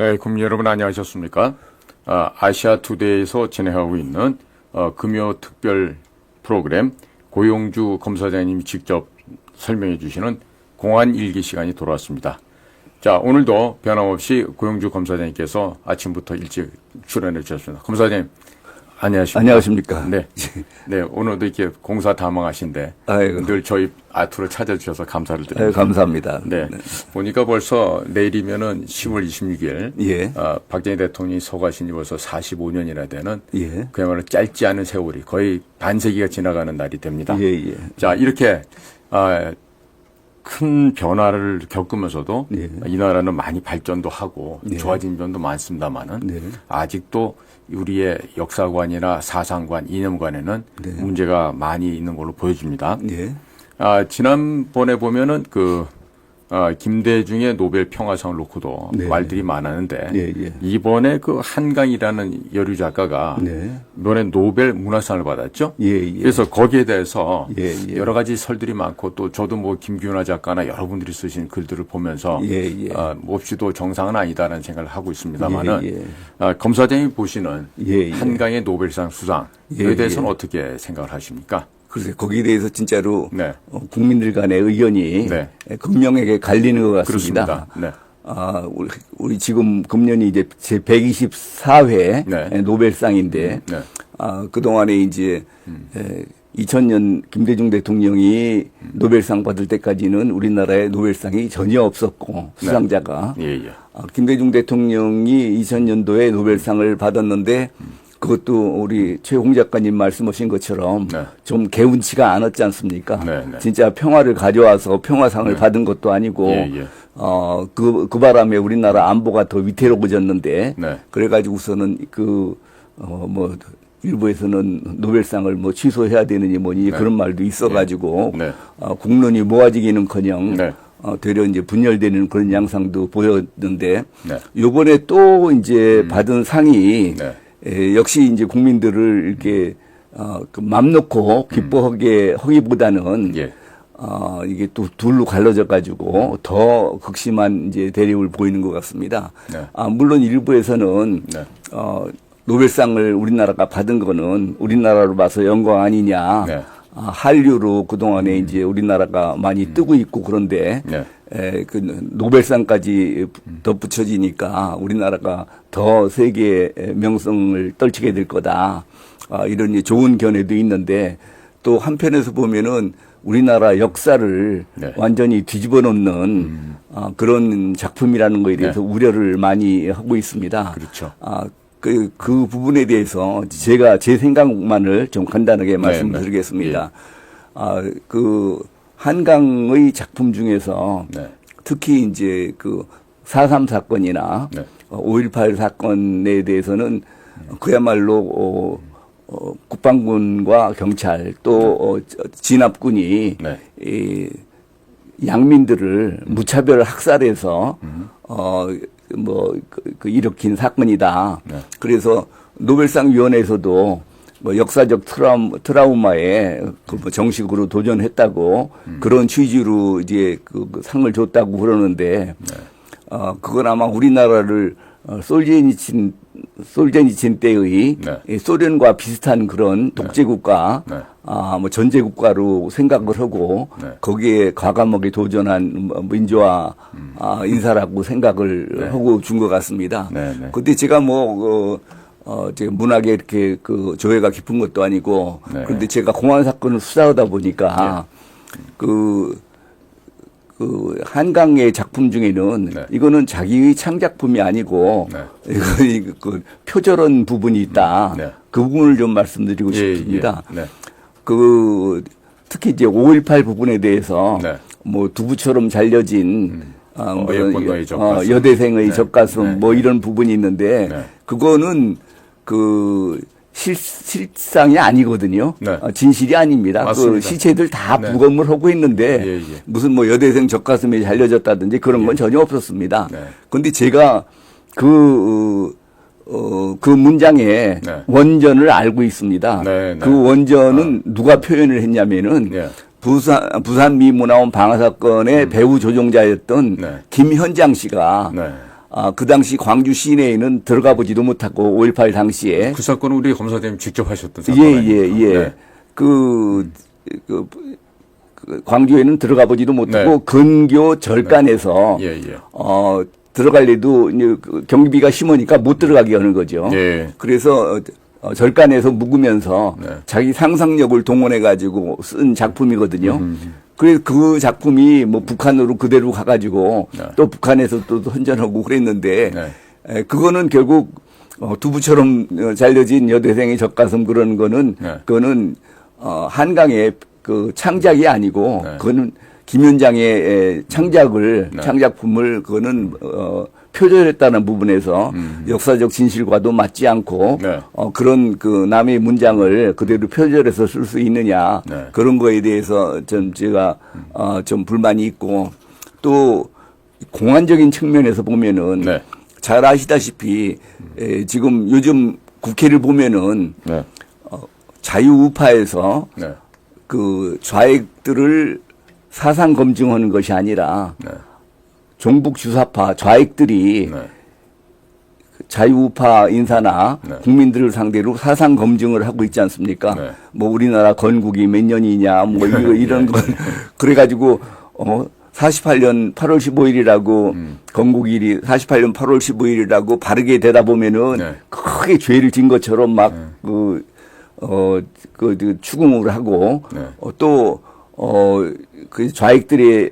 네, 국민 여러분 안녕하셨습니까? 아시아투데이에서 진행하고 있는 금요 특별 프로그램 고용주 검사장님이 직접 설명해 주시는 공안 일기 시간이 돌아왔습니다. 자, 오늘도 변함없이 고용주 검사장님께서 아침부터 일찍 출연해 주셨습니다. 검사장님, 안녕하십니까? 안녕하십니까? 네. 네, 오늘도 이렇게 공사다망하신데 늘 저희 아투를 찾아주셔서 감사를 드립니다. 아유, 감사합니다. 네. 보니까 벌써 내일이면은 10월 26일. 예. 박정희 대통령이 서거하신 지 벌써 45년이나 되는. 예. 그야말로 짧지 않은 세월이 거의 반세기가 지나가는 날이 됩니다. 예, 예. 자, 이렇게, 큰 변화를 겪으면서도 예. 이 나라는 많이 발전도 하고 예. 좋아진 점도 많습니다만은 네. 아직도 우리의 역사관이나 사상관, 이념관에는 네. 문제가 많이 있는 걸로 보여집니다. 예. 지난번에 보면은 김대중의 노벨 평화상을 놓고도 네. 말들이 많았는데 예, 예. 이번에 한강이라는 여류 작가가 네. 이번에 노벨 문화상을 받았죠. 예, 예. 그래서 거기에 대해서 예, 예. 여러 가지 설들이 많고 또 저도 김규나 작가나 여러분들이 쓰신 글들을 보면서 예, 예. 몹시도 정상은 아니다라는 생각을 하고 있습니다만은 예, 예. 검사장이 보시는 예, 예. 한강의 노벨상 수상에 예, 대해서는 예. 어떻게 생각을 하십니까? 글쎄, 거기에 대해서 진짜로 네. 국민들 간의 의견이 네. 극명하게 갈리는 것 같습니다. 그렇습니다. 네. 우리 지금 금년이 이제 제 124회 네. 노벨상인데, 네. 그동안에 이제 2000년 김대중 대통령이 노벨상 받을 때까지는 우리나라에 노벨상이 전혀 없었고, 수상자가. 예, 예. 김대중 대통령이 2000년도에 노벨상을 받았는데, 그것도 우리 최홍 작가님 말씀하신 것처럼 네. 좀 개운치가 않았지 않습니까? 네, 네. 진짜 평화를 가져와서 평화상을 받은 것도 아니고, 예, 예. 그 바람에 우리나라 안보가 더 위태로워졌는데, 네. 그래가지고서는 일부에서는 노벨상을 취소해야 되느니 뭐니 그런 말도 있어가지고, 네. 국론이 모아지기는커녕, 네. 되려 이제 분열되는 그런 양상도 보였는데, 네. 요번에 또 이제 받은 상이, 네. 역시 이제 국민들을 이렇게 맘 놓고 기뻐하게 하기보다는 예. 이게 또 둘로 갈라져 가지고 더 극심한 이제 대립을 보이는 것 같습니다. 네. 물론 일부에서는 네. 노벨상을 우리나라가 받은 거는 우리나라로 봐서 영광 아니냐. 네. 한류로 그동안에 이제 우리나라가 많이 뜨고 있고 그런데 네. 그 노벨상까지 덧붙여지니까 우리나라가 더 세계의 명성을 떨치게 될 거다. 이런 좋은 견해도 있는데 또 한편에서 보면은 우리나라 역사를 네. 완전히 뒤집어 놓는 그런 작품이라는 거에 대해서 우려를 많이 하고 있습니다. 그렇죠. 그 부분에 대해서 제가 제 생각만을 좀 간단하게 말씀드리겠습니다. 그 한강의 작품 중에서 특히 이제 4.3 사건이나 5.18 사건에 대해서는 그야말로 국방군과 경찰 또 진압군이 이 양민들을 무차별 학살해서 일으킨 사건이다. 그래서 노벨상 위원회에서도 역사적 트라우마에 정식으로 도전했다고 그런 취지로 이제 그 상을 줬다고 그러는데 그건 아마 우리나라를 솔제니친 때의 소련과 비슷한 그런 독재국가, 전제국가로 생각을 하고 거기에 과감하게 도전한 민주화 인사라고 생각을 하고 준 것 같습니다. 근데 제가 제가 문학에 이렇게 조예가 깊은 것도 아니고 그런데 제가 공안 사건을 수사하다 보니까 한강의 작품 중에는 이거는 자기의 창작품이 아니고 이거 표절한 부분이 있다. 그 부분을 좀 말씀드리고 싶습니다. 특히 이제 5.18 부분에 대해서 두부처럼 잘려진 여대생의 젖가슴 이런 부분이 있는데 그거는 실상이 아니거든요. 진실이 아닙니다. 맞습니다. 시체들 다 부검을 하고 있는데 무슨 여대생 젖가슴이 잘려졌다든지 그런 건 전혀 없었습니다. 그런데 제가 그 문장의 원전을 알고 있습니다. 그 원전은 누가 표현을 했냐면은 부산 미문화원 방화 사건의 배후 조종자였던 김현장 씨가 그 당시 광주 시내에는 들어가 보지도 못하고 5.18 당시에. 그 사건은 우리 검사장님 직접 하셨던 예, 사건 예, 아닙니까? 예. 네. 그 광주에는 들어가 보지도 못하고 네. 근교 절간에서 예, 예. 들어갈래도 이제 그 경비가 심하니까 못 들어가게 하는 거죠. 예. 그래서 절간에서 묵으면서 네. 자기 상상력을 동원해 가지고 쓴 작품이거든요. 그래서 그 작품이 뭐 북한으로 그대로 가가지고 네. 또 북한에서 또 선전하고 그랬는데 네. 그거는 결국 두부처럼 잘려진 여대생의 젖가슴 그런 거는 네. 그거는 한강의 그 창작이 아니고 네. 그거는 김현장의 창작을 네. 창작품을 그거는 표절했다는 부분에서 역사적 진실과도 맞지 않고 네. 그런 그 남의 문장을 그대로 표절해서 쓸 수 있느냐 네. 그런 거에 대해서 좀 제가 좀 불만이 있고 또 공안적인 측면에서 보면은 네. 잘 아시다시피 지금 요즘 국회를 보면은 네. 자유우파에서 네. 그 좌익들을 사상 검증하는 것이 아니라 네. 종북 주사파 좌익들이 네. 자유우파 인사나 네. 국민들을 상대로 사상 검증을 하고 있지 않습니까? 네. 뭐 우리나라 건국이 몇 년이냐 뭐 이런 거 그래가지고 48년 8월 15일이라고 건국일이 48년 8월 15일이라고 바르게 되다 보면은 네. 크게 죄를 진 것처럼 막 추궁을 하고 네. 그 좌익들의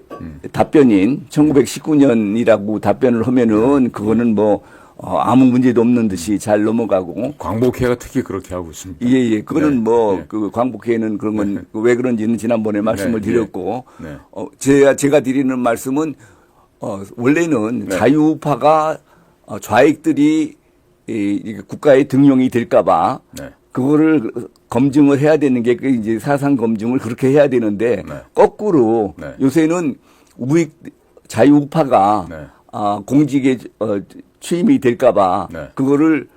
답변인 1919년이라고 답변을 하면은 그거는 뭐 아무 문제도 없는 듯이 잘 넘어가고. 광복회가 특히 그렇게 하고 있습니다. 예, 예. 그거는 네. 뭐 네. 그 광복회는 그런 건 왜 그런지는 지난번에 말씀을 네. 드렸고. 네. 제가 드리는 말씀은 원래는 네. 자유우파가 좌익들이 이게 국가에 등용이 될까봐 네. 그거를 검증을 해야 되는 게 이제 사상 검증을 그렇게 해야 되는데 네. 거꾸로 네. 요새는 우익 자유우파가 네. 공직에 취임이 될까봐 네. 그거를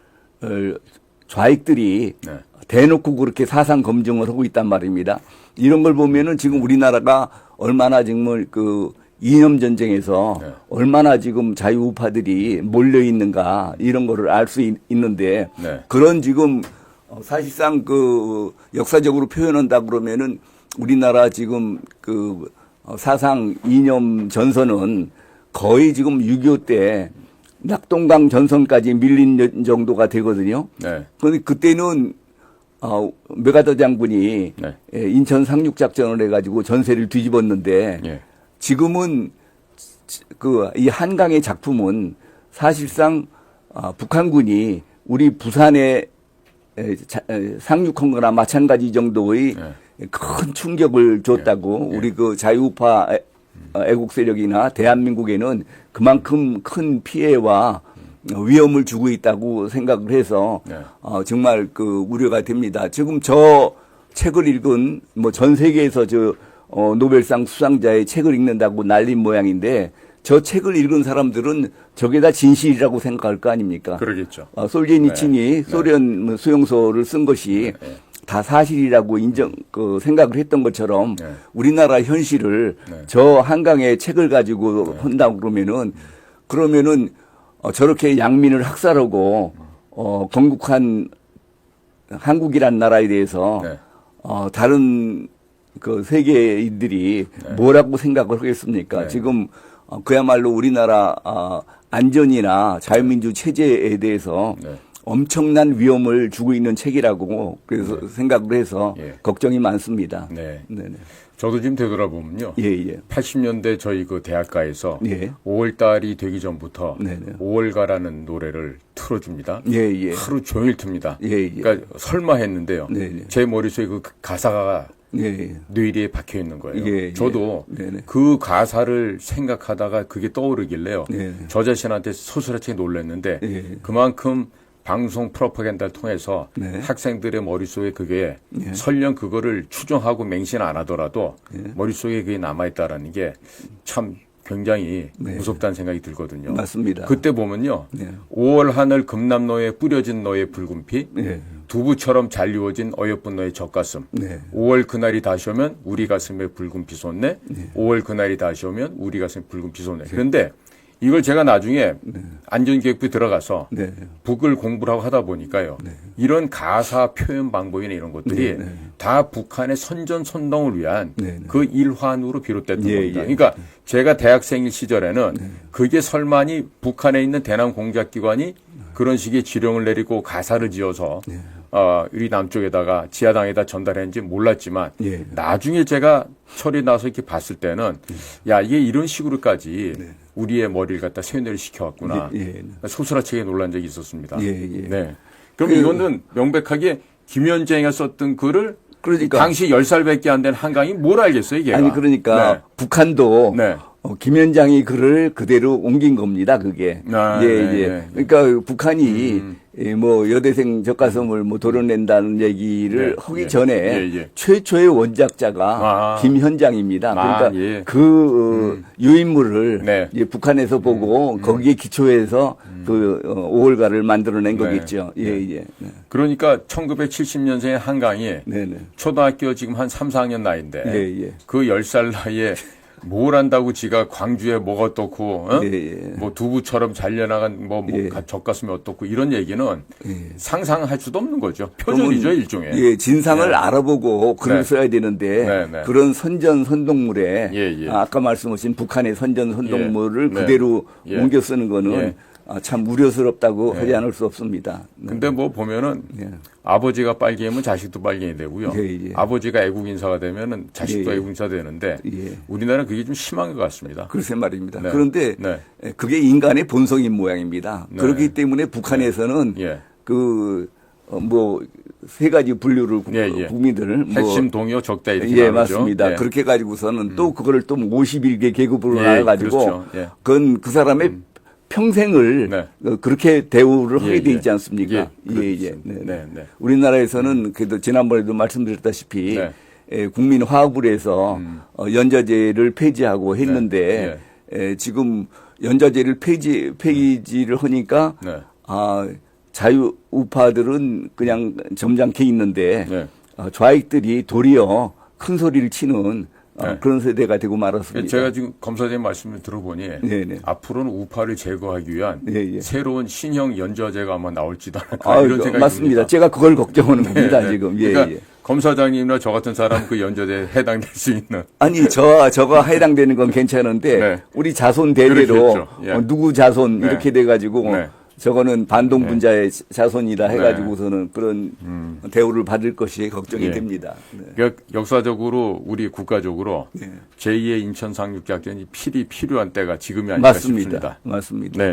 좌익들이 네. 대놓고 그렇게 사상 검증을 하고 있단 말입니다. 이런 걸 보면은 지금 우리나라가 얼마나 정말 그 이념 전쟁에서 네. 얼마나 지금 자유우파들이 몰려 있는가 이런 거를 알 수 있는데 네. 그런 지금 사실상 그 역사적으로 표현한다 그러면은 우리나라 지금 그 사상 이념 전선은 거의 지금 6.25 때 낙동강 전선까지 밀린 정도가 되거든요. 네. 그런데 그때는 메가더 장군이 네. 인천 상륙 작전을 해가지고 전세를 뒤집었는데 예. 지금은 이 한강의 작품은 사실상 북한군이 우리 부산에 상륙한 거나 마찬가지 정도의 큰 충격을 줬다고 우리 그 자유우파 애국 세력이나 대한민국에는 그만큼 큰 피해와 위험을 주고 있다고 생각을 해서 정말 그 우려가 됩니다. 지금 저 책을 읽은 뭐 전 세계에서 노벨상 수상자의 책을 읽는다고 날린 모양인데 저 책을 읽은 사람들은 저게 다 진실이라고 생각할 거 아닙니까? 그러겠죠. 솔제니친이 소련 수용소를 쓴 것이 다 사실이라고 생각을 했던 것처럼 우리나라 현실을 저 한강의 책을 가지고 한다고 그러면은 저렇게 양민을 학살하고 건국한 한국이란 나라에 대해서 다른 그 세계인들이 뭐라고 생각을 하겠습니까? 지금 그야말로 우리나라 안전이나 자유민주 체제에 대해서 엄청난 위험을 주고 있는 책이라고 그래서 생각을 해서 걱정이 많습니다. 네. 네네. 저도 지금 되돌아보면요. 예. 80년대 저희 그 대학가에서 예. 5월달이 되기 전부터 네네. 5월가라는 노래를 틀어줍니다. 예. 하루 종일 틉니다. 예. 그러니까 설마 했는데요. 네네. 제 머릿속에 그 가사가 예. 뇌리에 박혀 있는 거예요. 예. 저도 네네. 그 가사를 생각하다가 그게 떠오르길래요. 네. 저 자신한테 소스라치게 놀랐는데 그만큼 방송 프로파간다를 통해서 학생들의 머릿속에 그게 설령 그거를 추정하고 맹신 안 하더라도 머릿속에 그게 남아있다라는 게 참 굉장히 무섭다는 생각이 들거든요. 맞습니다. 그때 보면요. 5월 하늘 금남로에 뿌려진 너의 붉은 피 두부처럼 잘 이루어진 어여쁜 너의 젖가슴 5월 그날이 다시 오면 우리 가슴에 붉은 피 솟네 5월 그날이 다시 오면 우리 가슴에 붉은 피 솟네 그런데 이걸 제가 나중에 안전기획부에 들어가서 네. 북을 공부를 하고 하다 보니까요. 이런 가사 표현 방법이나 이런 것들이 다 북한의 선전선동을 위한 그 일환으로 비롯됐던 겁니다. 그러니까 제가 대학생일 시절에는 그게 설마니 북한에 있는 대남 공작기관이 그런 식의 지령을 내리고 가사를 지어서 우리 남쪽에다가 지하당에다 전달했는지 몰랐지만 나중에 제가 철이 나서 이렇게 봤을 때는 야 이게 이런 식으로까지 우리의 머리를 갖다 세뇌를 시켜왔구나. 소스라치게 놀란 적이 있었습니다. 네. 그럼 이거는 명백하게 김현정이가 썼던 글을 그러니까 당시 10살밖에 안 된 한강이 뭘 알겠어요, 이게? 아니 그러니까 북한도 김현장이 글을 그대로 옮긴 겁니다, 그게. 그러니까 북한이 뭐 여대생 젓가슴을 뭐 도려낸다는 얘기를 하기 전에 최초의 원작자가 김현장입니다. 그러니까 그 유인물을 이제 북한에서 보고 거기에 기초해서 그 5월가를 만들어낸 거겠죠. 그러니까 1970년생의 한강이 초등학교 지금 한 3, 4학년 나이인데 그 10살 나이에 뭘 한다고 지가 광주에 뭐가 어떻고, 뭐 두부처럼 잘려나간 뭐 젖가슴이 어떻고 이런 얘기는 상상할 수도 없는 거죠. 표절이죠, 일종의. 진상을 알아보고 글을 써야 되는데 그런 선동물에 아까 말씀하신 북한의 선동물을 그대로 옮겨 쓰는 거는 참 우려스럽다고 하지 않을 수 없습니다. 근데 뭐 보면은 아버지가 빨갱이면 자식도 빨갱이 되고요. 아버지가 애국 인사가 되면은 자식도 애국 인사 되는데 우리나라는 그게 좀 심한 것 같습니다. 글쎄 말입니다. 그런데 그게 인간의 본성인 모양입니다. 그렇기 때문에 북한에서는 뭐 세 가지 분류를 국민들을 핵심 동요 적대 이렇게 나누죠. 맞습니다. 그렇게 가지고서는 또 그거를 또 51개 계급으로 나눠가지고 그건 그 사람의 평생을 그렇게 대우를 하게 돼 있지 않습니까? 우리나라에서는 그래도 지난번에도 말씀드렸다시피 국민화합을 해서 연좌제를 폐지하고 했는데 지금 연좌제를 폐지를 하니까 자유우파들은 그냥 점잖게 있는데 좌익들이 도리어 큰 소리를 치는 그런 세대가 되고 말았습니다. 제가 지금 검사장님 말씀을 들어보니 앞으로는 우파를 제거하기 위한 새로운 신형 연좌제가 아마 나올지도 않을까 이런 생각이 맞습니다. 듭니다. 제가 그걸 걱정하는 겁니다. 지금. 그러니까 검사장님이나 저 같은 사람 그 연좌제에 해당될 수 있는. 아니 저가 해당되는 건 괜찮은데 우리 자손 대대로 누구 자손 이렇게 돼가지고 저거는 반동분자의 자손이다 해가지고서는 그런 대우를 받을 것이 걱정이 됩니다. 그러니까 역사적으로 우리 국가적으로 제2의 인천 상륙작전이 필요한 때가 지금이 아닐까 싶습니다. 맞습니다.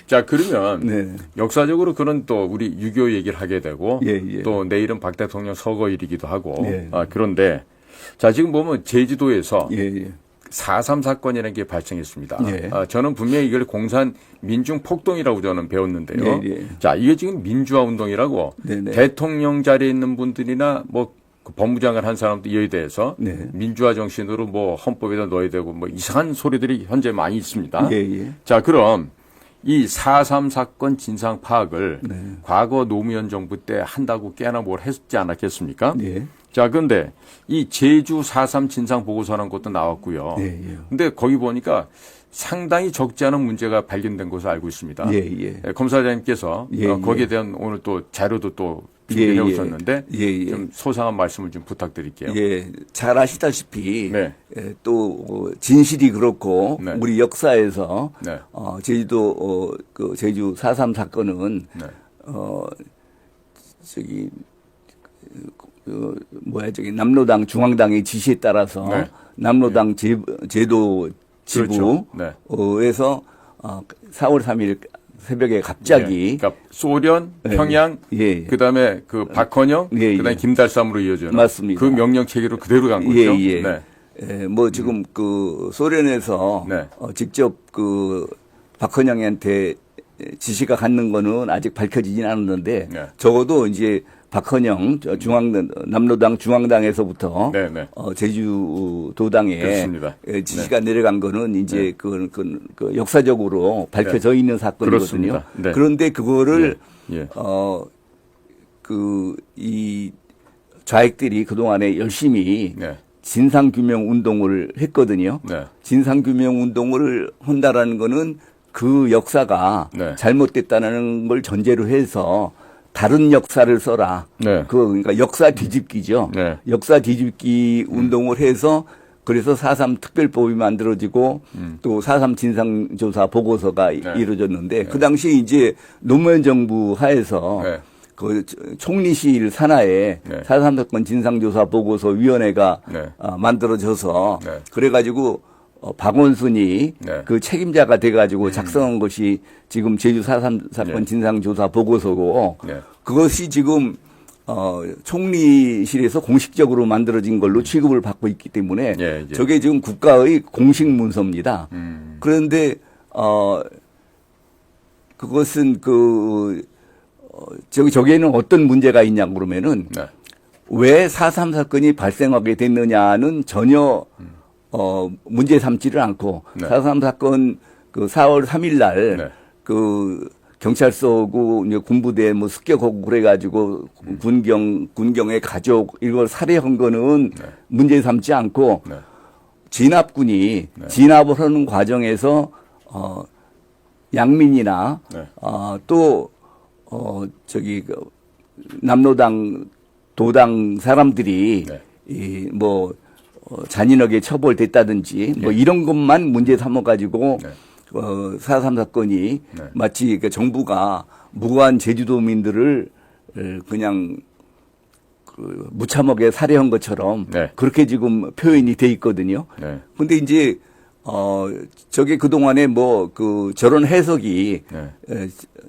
자, 그러면 역사적으로 그런 또 우리 6.25 얘기를 하게 되고 또 내일은 박 대통령 서거일이기도 하고 그런데 자, 지금 보면 제주도에서 4.3 사건이라는 게 발생했습니다. 저는 분명히 이걸 공산 민중 폭동이라고 저는 배웠는데요. 자, 이게 지금 민주화 운동이라고 대통령 자리에 있는 분들이나 뭐 그 법무장관 한 사람도 이에 대해서 민주화 정신으로 뭐 헌법에다 넣어야 되고 뭐 이상한 소리들이 현재 많이 있습니다. 자, 그럼 이 4.3 사건 진상 파악을 과거 노무현 정부 때 한다고 꽤나 뭘 했지 않았겠습니까? 자, 그런데 이 제주 4.3 진상 보고서라는 것도 나왔고요. 근데 거기 보니까 상당히 적지 않은 문제가 발견된 것으로 알고 있습니다. 검사장님께서 거기에 대한 오늘 또 자료도 또 준비해 오셨는데 좀 소상한 말씀을 좀 부탁드릴게요. 잘 아시다시피 또 진실이 그렇고 우리 역사에서 제주도 그 제주 4.3 사건은 남로당 중앙당의 지시에 따라서 남로당 제도 지부에서 4월 3일 새벽에 갑자기 그러니까 소련, 평양, 그다음에 그 박헌영, 그다음에 김달삼으로 이어져요. 맞습니다. 그 명령 체계로 그대로 간 거죠. 뭐 지금 그 소련에서 직접 그 박헌영한테 지시가 갔는 거는 아직 밝혀지진 않았는데 적어도 이제 박헌영 남로당 중앙당에서부터 제주도당에 지시가 내려간 거는 이제 그 역사적으로 밝혀져 있는 사건이거든요. 그런데 그거를 이 좌익들이 그동안에 열심히 진상규명 운동을 했거든요. 진상규명 운동을 한다라는 거는 그 역사가 네. 잘못됐다는 걸 전제로 해서 다른 역사를 써라. 네. 그러니까 역사 뒤집기죠. 네. 역사 뒤집기 운동을 해서 그래서 4.3 특별법이 만들어지고 또 4.3 진상조사 보고서가 이루어졌는데 그 당시에 이제 노무현 정부 하에서 네. 그 총리실 산하에 네. 4.3 사건 진상조사 보고서 위원회가 네. 만들어져서 네. 그래가지고 박원순이 네. 그 책임자가 돼가지고 작성한 것이 지금 제주 4.3 사건 네. 진상조사 보고서고 네. 그것이 지금 총리실에서 공식적으로 만들어진 걸로 취급을 받고 있기 때문에 예, 예. 저게 지금 국가의 공식 문서입니다. 그런데 그것은 저기에는 어떤 문제가 있냐 그러면은 네. 왜 4.3 사건이 발생하게 됐느냐는 전혀 문제 삼지를 않고 네. 4.3 사건 그 4월 3일 날 네. 그 경찰서고 이제 군부대 뭐 습격하고 그래가지고 군경의 가족 이걸 살해한 거는 문제 삼지 않고 네. 진압군이 진압을 하는 과정에서 양민이나 네. 저기 남로당 도당 사람들이 네. 잔인하게 처벌됐다든지 뭐 이런 것만 문제 삼아 가지고 4.3 사건이 마치 그 정부가 무고한 제주도민들을 그냥 무참하게 살해한 것처럼 그렇게 지금 표현이 돼 있거든요. 근데 이제 저게 그동안에 저런 해석이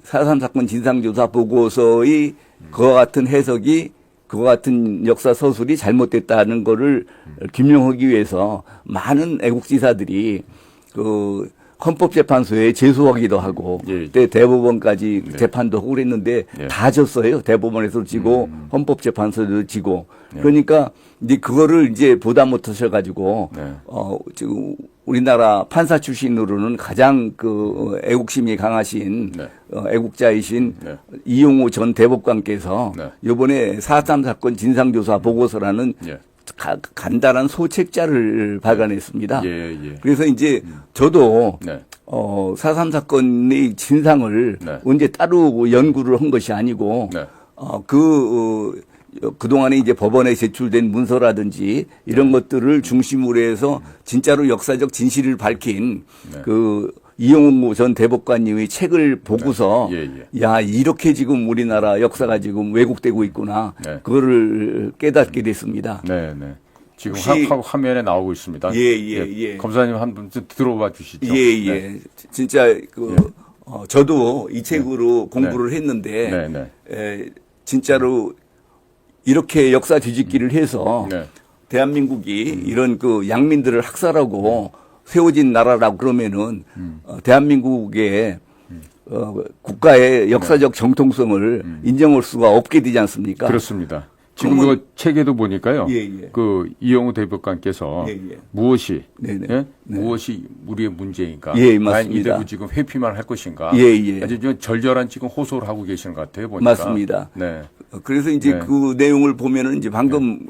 4.3 사건 진상조사 보고서의 그와 같은 해석이 그와 같은 역사 서술이 잘못됐다는 거를 규명하기 위해서 많은 애국지사들이 헌법재판소에 제소하기도 하고 그때 대법원까지 재판도 하고 그랬는데 다 졌어요. 대법원에서 지고 헌법재판소도 지고 그러니까 이제 그거를 이제 부담 못 하셔가지고 지금 우리나라 판사 출신으로는 가장 애국심이 강하신 애국자이신 이용호 전 대법관께서 이번에 4.3 사건 진상조사 보고서라는 간단한 소책자를 발간했습니다. 그래서 이제 저도 4.3 사건의 진상을 언제 따로 연구를 한 것이 아니고 그동안에 이제 법원에 제출된 문서라든지 이런 것들을 중심으로 해서 진짜로 역사적 진실을 밝힌 이용호 전 대법관님의 책을 보고서 야 이렇게 지금 우리나라 역사가 지금 왜곡되고 있구나 그거를 깨닫게 됐습니다. 네. 지금 화면에 나오고 있습니다. 검사님 한번 들어봐 주시죠. 진짜 저도 이 책으로 공부를 했는데 진짜로 이렇게 역사 뒤집기를 해서 대한민국이 이런 양민들을 학살하고 세워진 나라라고 그러면은 대한민국의 국가의 역사적 정통성을 인정할 수가 없게 되지 않습니까? 그렇습니다. 지금 그 책에도 보니까요. 그 이용호 대법관께서 무엇이 무엇이 우리의 문제인가? 맞습니다. 이대로 지금 회피만 할 것인가? 아주 좀 절절한 지금 호소를 하고 계시는 것 같아요. 보니까. 맞습니다. 그래서 이제 그 내용을 보면은 이제 방금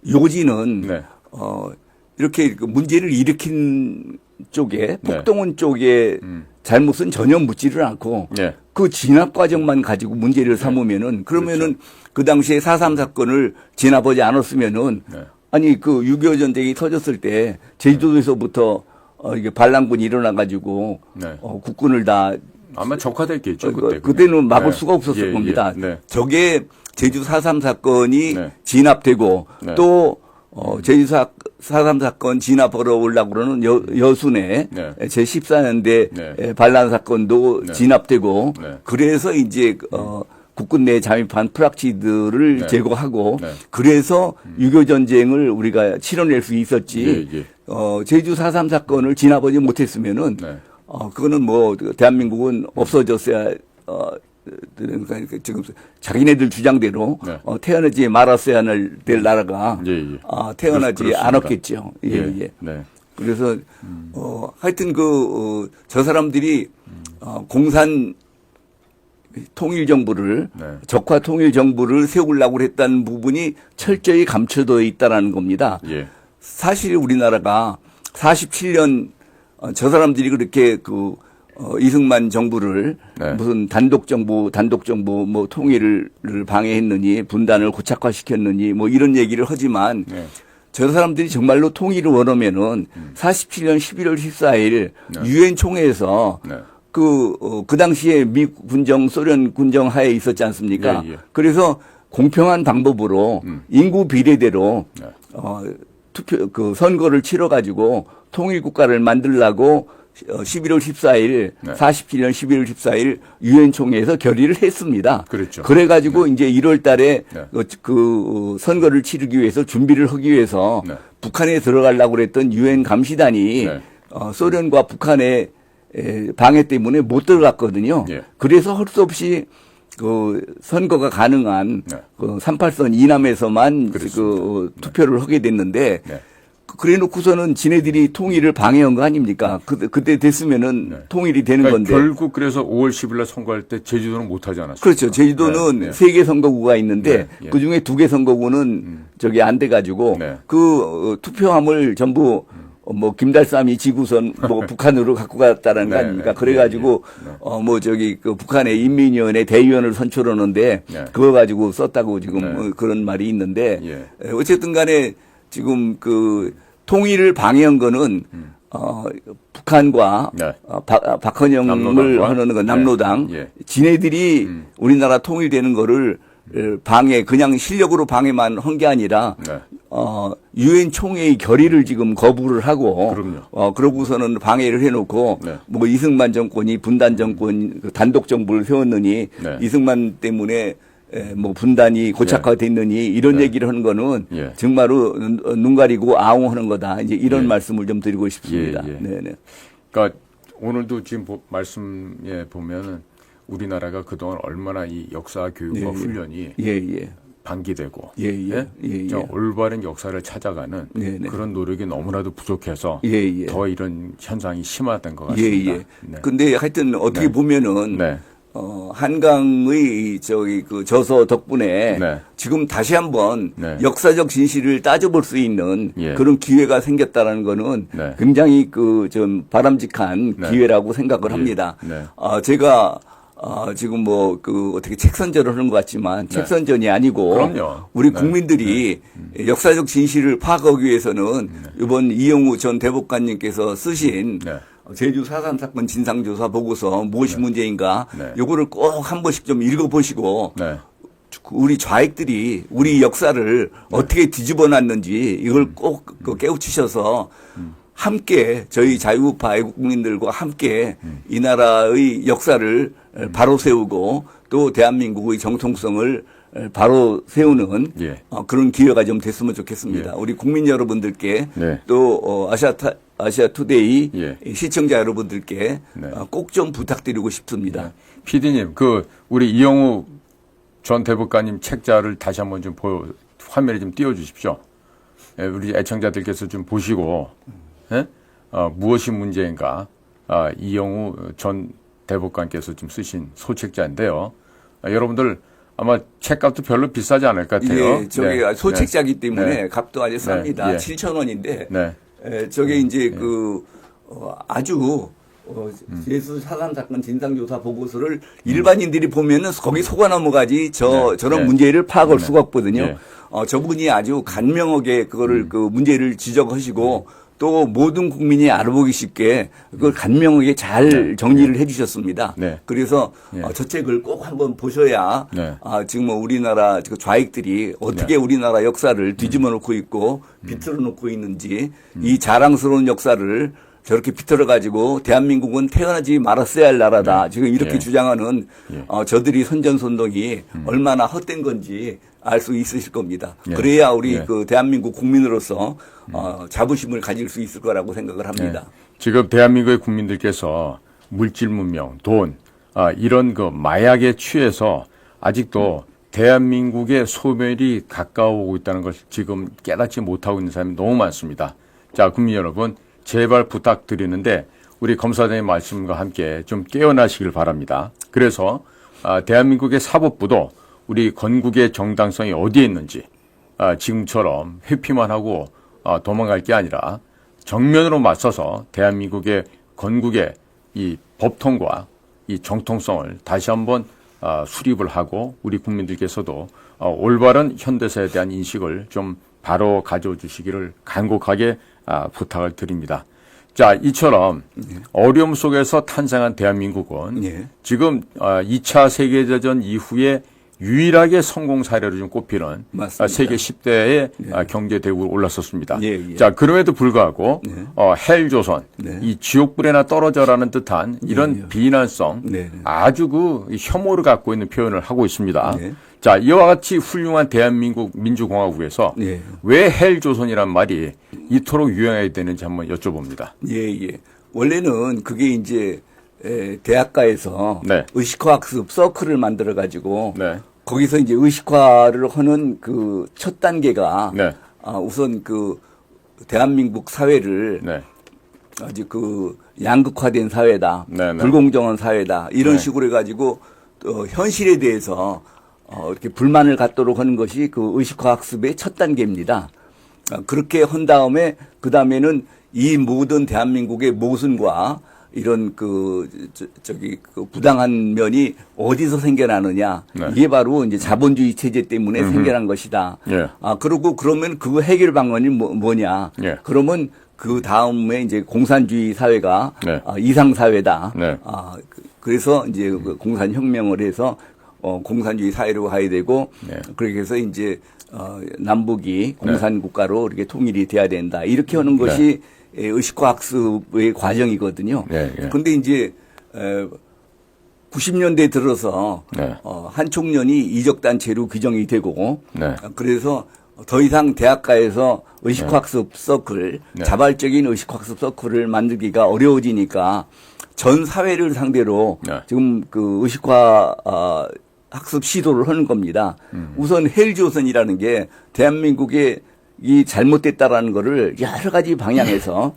요지는 이렇게 문제를 일으킨 쪽에 폭동원 쪽에 잘못은 전혀 묻지를 않고 그 진압 과정만 가지고 문제를 삼으면은 그러면은 그 당시에 4.3 사건을 진압하지 않았으면은 아니 6.25 전쟁이 터졌을 때 제주도에서부터 이게 반란군이 일어나 가지고 국군을 다 아마 적화됐겠죠. 그때는 막을 수가 없었을 겁니다. 저게 제주 4.3 사건이 진압되고 또 제주 4.3 사건 진압하러 오려고 그러는 여순의 제14년대 반란 사건도 진압되고 그래서 이제 국군 내에 잠입한 프락치들을 제거하고 그래서 6.25 전쟁을 우리가 치러낼 수 있었지 제주 4.3 사건을 진압하지 못했으면은 그거는 대한민국은 없어졌어야 그러니까 지금 자기네들 주장대로 태어나지 말았어야 될 나라가 태어나지 않았겠죠. 그래서 하여튼 저 사람들이 공산 통일정부를 적화 통일정부를 세우려고 했다는 부분이 철저히 감춰져 있다라는 겁니다. 사실 우리나라가 47년 저 사람들이 그렇게 이승만 정부를 네. 무슨 단독 정부 뭐 통일을 방해했느니 분단을 고착화시켰느니 뭐 이런 얘기를 하지만 네. 저 사람들이 정말로 통일을 원하면은 47년 11월 14일 유엔 총회에서 네. 그 당시에 미 군정, 소련 군정 하에 있었지 않습니까? 예, 예. 그래서 공평한 방법으로 인구 비례대로 네. 선거를 치러 가지고 통일 국가를 만들라고 11월 14일, 네. 47년 11월 14일 유엔 총회에서 결의를 했습니다. 그렇죠. 그래가지고 이제 1월 달에 네. 그 선거를 치르기 위해서 준비를 하기 위해서 네. 북한에 들어가려고 그랬던 유엔 감시단이 네. 소련과 북한의 방해 때문에 못 들어갔거든요. 예. 그래서 할 수 없이 그 선거가 가능한 네. 그 38선 이남에서만 그렇습니다. 그 투표를 하게 됐는데 네. 그래 놓고서는 지네들이 통일을 방해한 거 아닙니까? 그때 됐으면은 네. 통일이 되는 그러니까 건데. 결국 그래서 5월 10일 날 선거할 때 제주도는 못 하지 않았습니까? 그렇죠. 제주도는 네. 네. 3개 선거구가 있는데 네. 예. 그중에 2개 선거구는 저기 안 돼 가지고 네. 그 투표함을 전부 뭐 김달삼이 지구선 뭐 북한으로 갖고 갔다는 거 네, 아닙니까? 네, 그래 가지고 네, 뭐 저기 그 북한의 인민위원회 대의원을 선출하는데 네. 그거 가지고 썼다고 지금 네. 그런 말이 있는데 예. 어쨌든 간에 지금 그 통일을 방해한 거는 북한과 네. 박헌영을 남로당과? 하는 건 남로당 네. 예. 지네들이 우리나라 통일되는 거를 방해 그냥 실력으로 방해만 한 게 아니라 네. 유엔 총회의 결의를 지금 거부를 하고 그럼요. 그러고서는 방해를 해놓고 네. 뭐 이승만 정권이 분단 정권 단독 정부를 세웠느니 네. 이승만 때문에 뭐 분단이 고착화됐느니 이런 네. 얘기를 하는 거는 예. 정말로 눈 가리고 아웅하는 거다. 이제 이런 예. 말씀을 좀 드리고 싶습니다. 예, 예. 네네. 그러니까 오늘도 지금 말씀에 보면은 우리나라가 그동안 얼마나 이 역사 교육과 예, 예. 훈련이 예. 방기되고 예. 좀 올바른 역사를 찾아가는 네, 네. 그런 노력이 너무나도 부족해서 예. 더 이런 현상이 심화된 것 같습니다. 예. 네. 근데 하여튼 어떻게 네. 보면은 네. 한강의 저기 그 저서 덕분에 네. 지금 다시 한번 네. 역사적 진실을 따져볼 수 있는 예. 그런 기회가 생겼다는 거는 네. 굉장히 그 좀 바람직한 네. 기회라고 생각을 예. 합니다. 네. 제가 지금 뭐 그 어떻게 책 선전을 하는 것 같지만 책 선전이 아니고 그럼요. 우리 네. 국민들이 역사적 진실을 파악하기 위해서는 이번 이영우 전 대법관님께서 쓰신 네. 제주 4.3 사건 진상조사 보고서 무엇이 문제인가 네. 요거를 꼭 한 번씩 좀 읽어보시고 네. 우리 좌익들이 우리 역사를 어떻게 뒤집어 놨는지 이걸 꼭 깨우치셔서 함께 저희 자유우파 애국민들과 함께 이 나라의 역사를 바로 세우고 또 대한민국의 정통성을 바로 세우는 예. 그런 기회가 좀 됐으면 좋겠습니다. 예. 우리 국민 여러분들께 네. 또 아시아 투데이 예. 시청자 여러분들께 네. 꼭 좀 부탁드리고 싶습니다. PD님, 우리 이영우 전 대법관님 책자를 다시 한번 좀 화면에 좀 띄워주십시오. 예, 우리 애청자들께서 좀 보시고, 예? 무엇이 문제인가? 이영우 전 대법관께서 좀 쓰신 소책자인데요. 여러분들 아마 책값도 별로 비싸지 않을 것 같아요. 예, 저기 네. 소책자기 때문에 네. 값도 아주 쌉니다. 네. 예. 7,000원인데, 네. 저게 이제 아주 예수 사상 사건 진상조사 보고서를 일반인들이 보면은 거기 속아 넘어가지 저런 네. 문제를 파악할 네. 수가 없거든요. 네. 저분이 아주 간명하게 그거를 그 문제를 지적하시고 또 모든 국민이 알아보기 쉽게 그걸 간명하게 잘 네. 정리를 해주셨습니다. 네. 그래서 네. 저 책을 꼭 한번 보셔야 네. 지금 뭐 우리나라 좌익들이 어떻게 우리나라 역사를 뒤집어 놓고 있고 비틀어 놓고 있는지 이 자랑스러운 역사를 저렇게 비틀어 가지고 대한민국은 태어나지 말았어야 할 나라다. 지금 이렇게 예. 주장하는 예. 저들이 선전선동이 얼마나 헛된 건지 알 수 있으실 겁니다. 예. 그래야 우리 예. 그 대한민국 국민으로서 자부심을 가질 수 있을 거라고 생각을 합니다. 네. 지금 대한민국의 국민들께서 물질 문명, 돈, 이런 그 마약에 취해서 아직도 대한민국의 소멸이 가까워오고 있다는 걸 지금 깨닫지 못하고 있는 사람이 너무 많습니다. 자, 국민 여러분, 제발 부탁드리는데 우리 검사장의 말씀과 함께 좀 깨어나시길 바랍니다. 그래서 대한민국의 사법부도 우리 건국의 정당성이 어디에 있는지 지금처럼 회피만 하고 도망갈 게 아니라 정면으로 맞서서 대한민국의 건국의 이 법통과 이 정통성을 다시 한번 수립을 하고 우리 국민들께서도 올바른 현대사에 대한 인식을 좀 바로 가져오 주시기를 간곡하게 부탁을 드립니다. 자, 이처럼 어려움 속에서 탄생한 대한민국은 지금 2차 세계대전 이후에 유일하게 성공 사례로 좀 꼽히는 맞습니다. 세계 10대의 경제 대국으로 올랐었습니다. 예. 자, 그럼에도 불구하고 헬조선, 이 지옥불에나 떨어져라는 듯한 이런 비난성 아주 그 혐오를 갖고 있는 표현을 하고 있습니다. 자, 이와 같이 훌륭한 대한민국 민주공화국에서 왜 헬조선이란 말이 이토록 유행해야 되는지 한번 여쭤봅니다. 예. 원래는 그게 이제 대학가에서 의식화학습 서클을 만들어 가지고 거기서 이제 의식화를 하는 그 첫 단계가 우선 그 대한민국 사회를 아주 그 양극화된 사회다, 불공정한 사회다 이런 식으로 해가지고 현실에 대해서 이렇게 불만을 갖도록 하는 것이 그 의식화학습의 첫 단계입니다. 그렇게 한 다음에 그 다음에는 이 모든 대한민국의 모순과 이런 그 부당한 면이 어디서 생겨나느냐. 이게 바로 이제 자본주의 체제 때문에 생겨난 것이다. 그리고 그러면 그 해결 방안이 뭐냐. 그러면 그 다음에 이제 공산주의 사회가 이상 사회다. 그래서 이제 그 공산혁명을 해서 공산주의 사회로 가야 되고 그렇게 해서 이제 남북이 공산국가로 이렇게 통일이 돼야 된다. 이렇게 하는 것이 의식화학습의 과정이거든요. 그런데 이제 90년대 들어서 한 총련이 이적단체로 규정이 되고 그래서 더 이상 대학가에서 의식화학습 서클, 자발적인 의식화학습 서클을 만들기가 어려워지니까 전 사회를 상대로 지금 그 의식화 학습 시도를 하는 겁니다. 우선 헬조선이라는 게 대한민국의 이 잘못됐다라는 거를 여러 가지 방향에서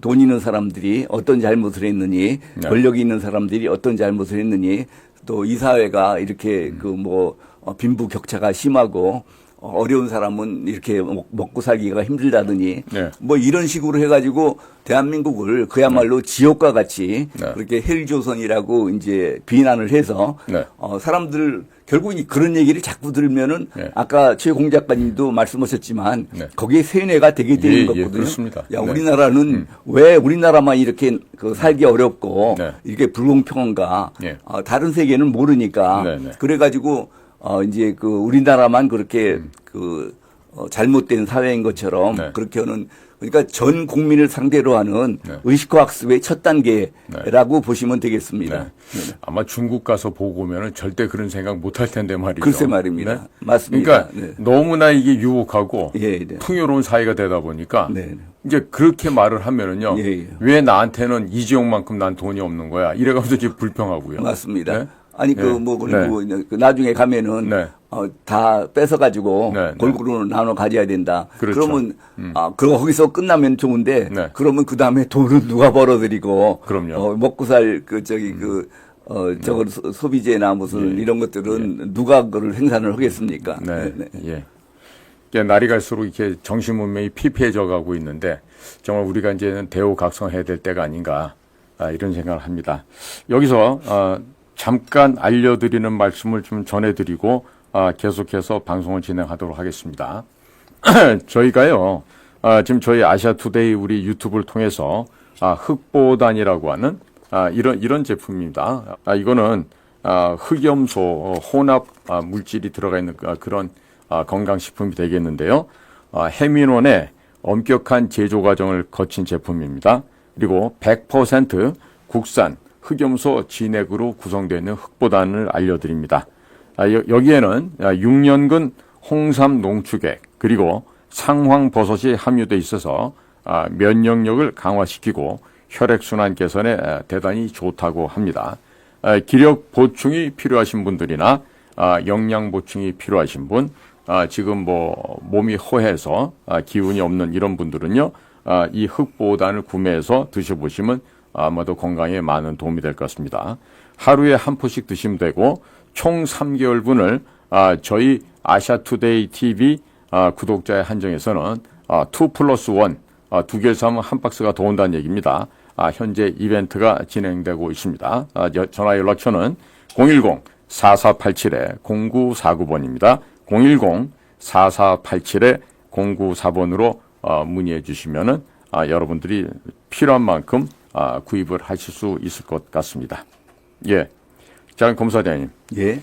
돈 있는 사람들이 어떤 잘못을 했느니 권력이 있는 사람들이 어떤 잘못을 했느니 또 이 사회가 이렇게 빈부격차가 심하고 어려운 사람은 이렇게 먹고 살기가 힘들다더니 뭐 이런 식으로 해가지고 대한민국을 그야말로 지옥과 같이 그렇게 헬조선이라고 이제 비난을 해서 사람들 결국 그런 얘기를 자꾸 들으면은 아까 최공 작가님도 말씀하셨지만 거기에 세뇌가 되게 되는 거거든요. 그렇습니다. 야, 우리나라는 왜 우리나라만 이렇게 살기 어렵고 이렇게 불공평한가? 다른 세계는 모르니까 그래가지고 이제 그 우리나라만 그렇게 잘못된 사회인 것처럼 그렇게 하는 그러니까 전 국민을 상대로 하는 의식화학습의 첫 단계라고 보시면 되겠습니다. 아마 중국 가서 보고 오면은 절대 그런 생각 못 할 텐데 말이죠. 글쎄 말입니다. 맞습니다. 그러니까 너무나 이게 유혹하고 풍요로운 사회가 되다 보니까 이제 그렇게 말을 하면은요. 왜 나한테는 이지용만큼 난 돈이 없는 거야? 이래가지고 이제 불평하고요. 맞습니다. 아니 그리고 나중에 가면은 다 뺏어가지고 골고루 나눠 가져야 된다. 그러면 거기서 끝나면 좋은데 그러면 그 다음에 돈은 누가 벌어들이고 먹고 살 저거 소비재나 무슨 이런 것들은 누가 그걸 생산을 하겠습니까? 날이 갈수록 이렇게 정신 문명이 피폐해져 가고 있는데 정말 우리가 이제는 대우각성해야 될 때가 아닌가 이런 생각을 합니다. 여기서 잠깐 알려드리는 말씀을 좀 전해드리고 계속해서 방송을 진행하도록 하겠습니다. 저희가요 지금 저희 아시아투데이 우리 유튜브를 통해서 흑보단이라고 하는 이런 제품입니다. 이거는 흑염소 혼합 물질이 들어가 있는 그런 건강식품이 되겠는데요. 해민원의 엄격한 제조 과정을 거친 제품입니다. 그리고 100% 국산 흑염소 진액으로 구성되어 있는 흑보단을 알려드립니다. 여기에는 6년근 홍삼 농축액 그리고 상황버섯이 함유되어 있어서 면역력을 강화시키고 혈액순환 개선에 대단히 좋다고 합니다. 기력 보충이 필요하신 분들이나 영양 보충이 필요하신 분, 지금 몸이 허해서 기운이 없는 이런 분들은요, 이 흑보단을 구매해서 드셔보시면 아마도 건강에 많은 도움이 될 것 같습니다. 하루에 한 포씩 드시면 되고 총 3개월분을 저희 아시아투데이 TV 구독자에 한정해서는 2+1 두 개를 사면 한 박스가 더 온다는 얘기입니다. 현재 이벤트가 진행되고 있습니다. 전화 연락처는 010-4487-0949번입니다. 010-4487-0949번으로 문의해 주시면은 여러분들이 필요한 만큼 구입을 하실 수 있을 것 같습니다. 예. 자, 검사장님. 예.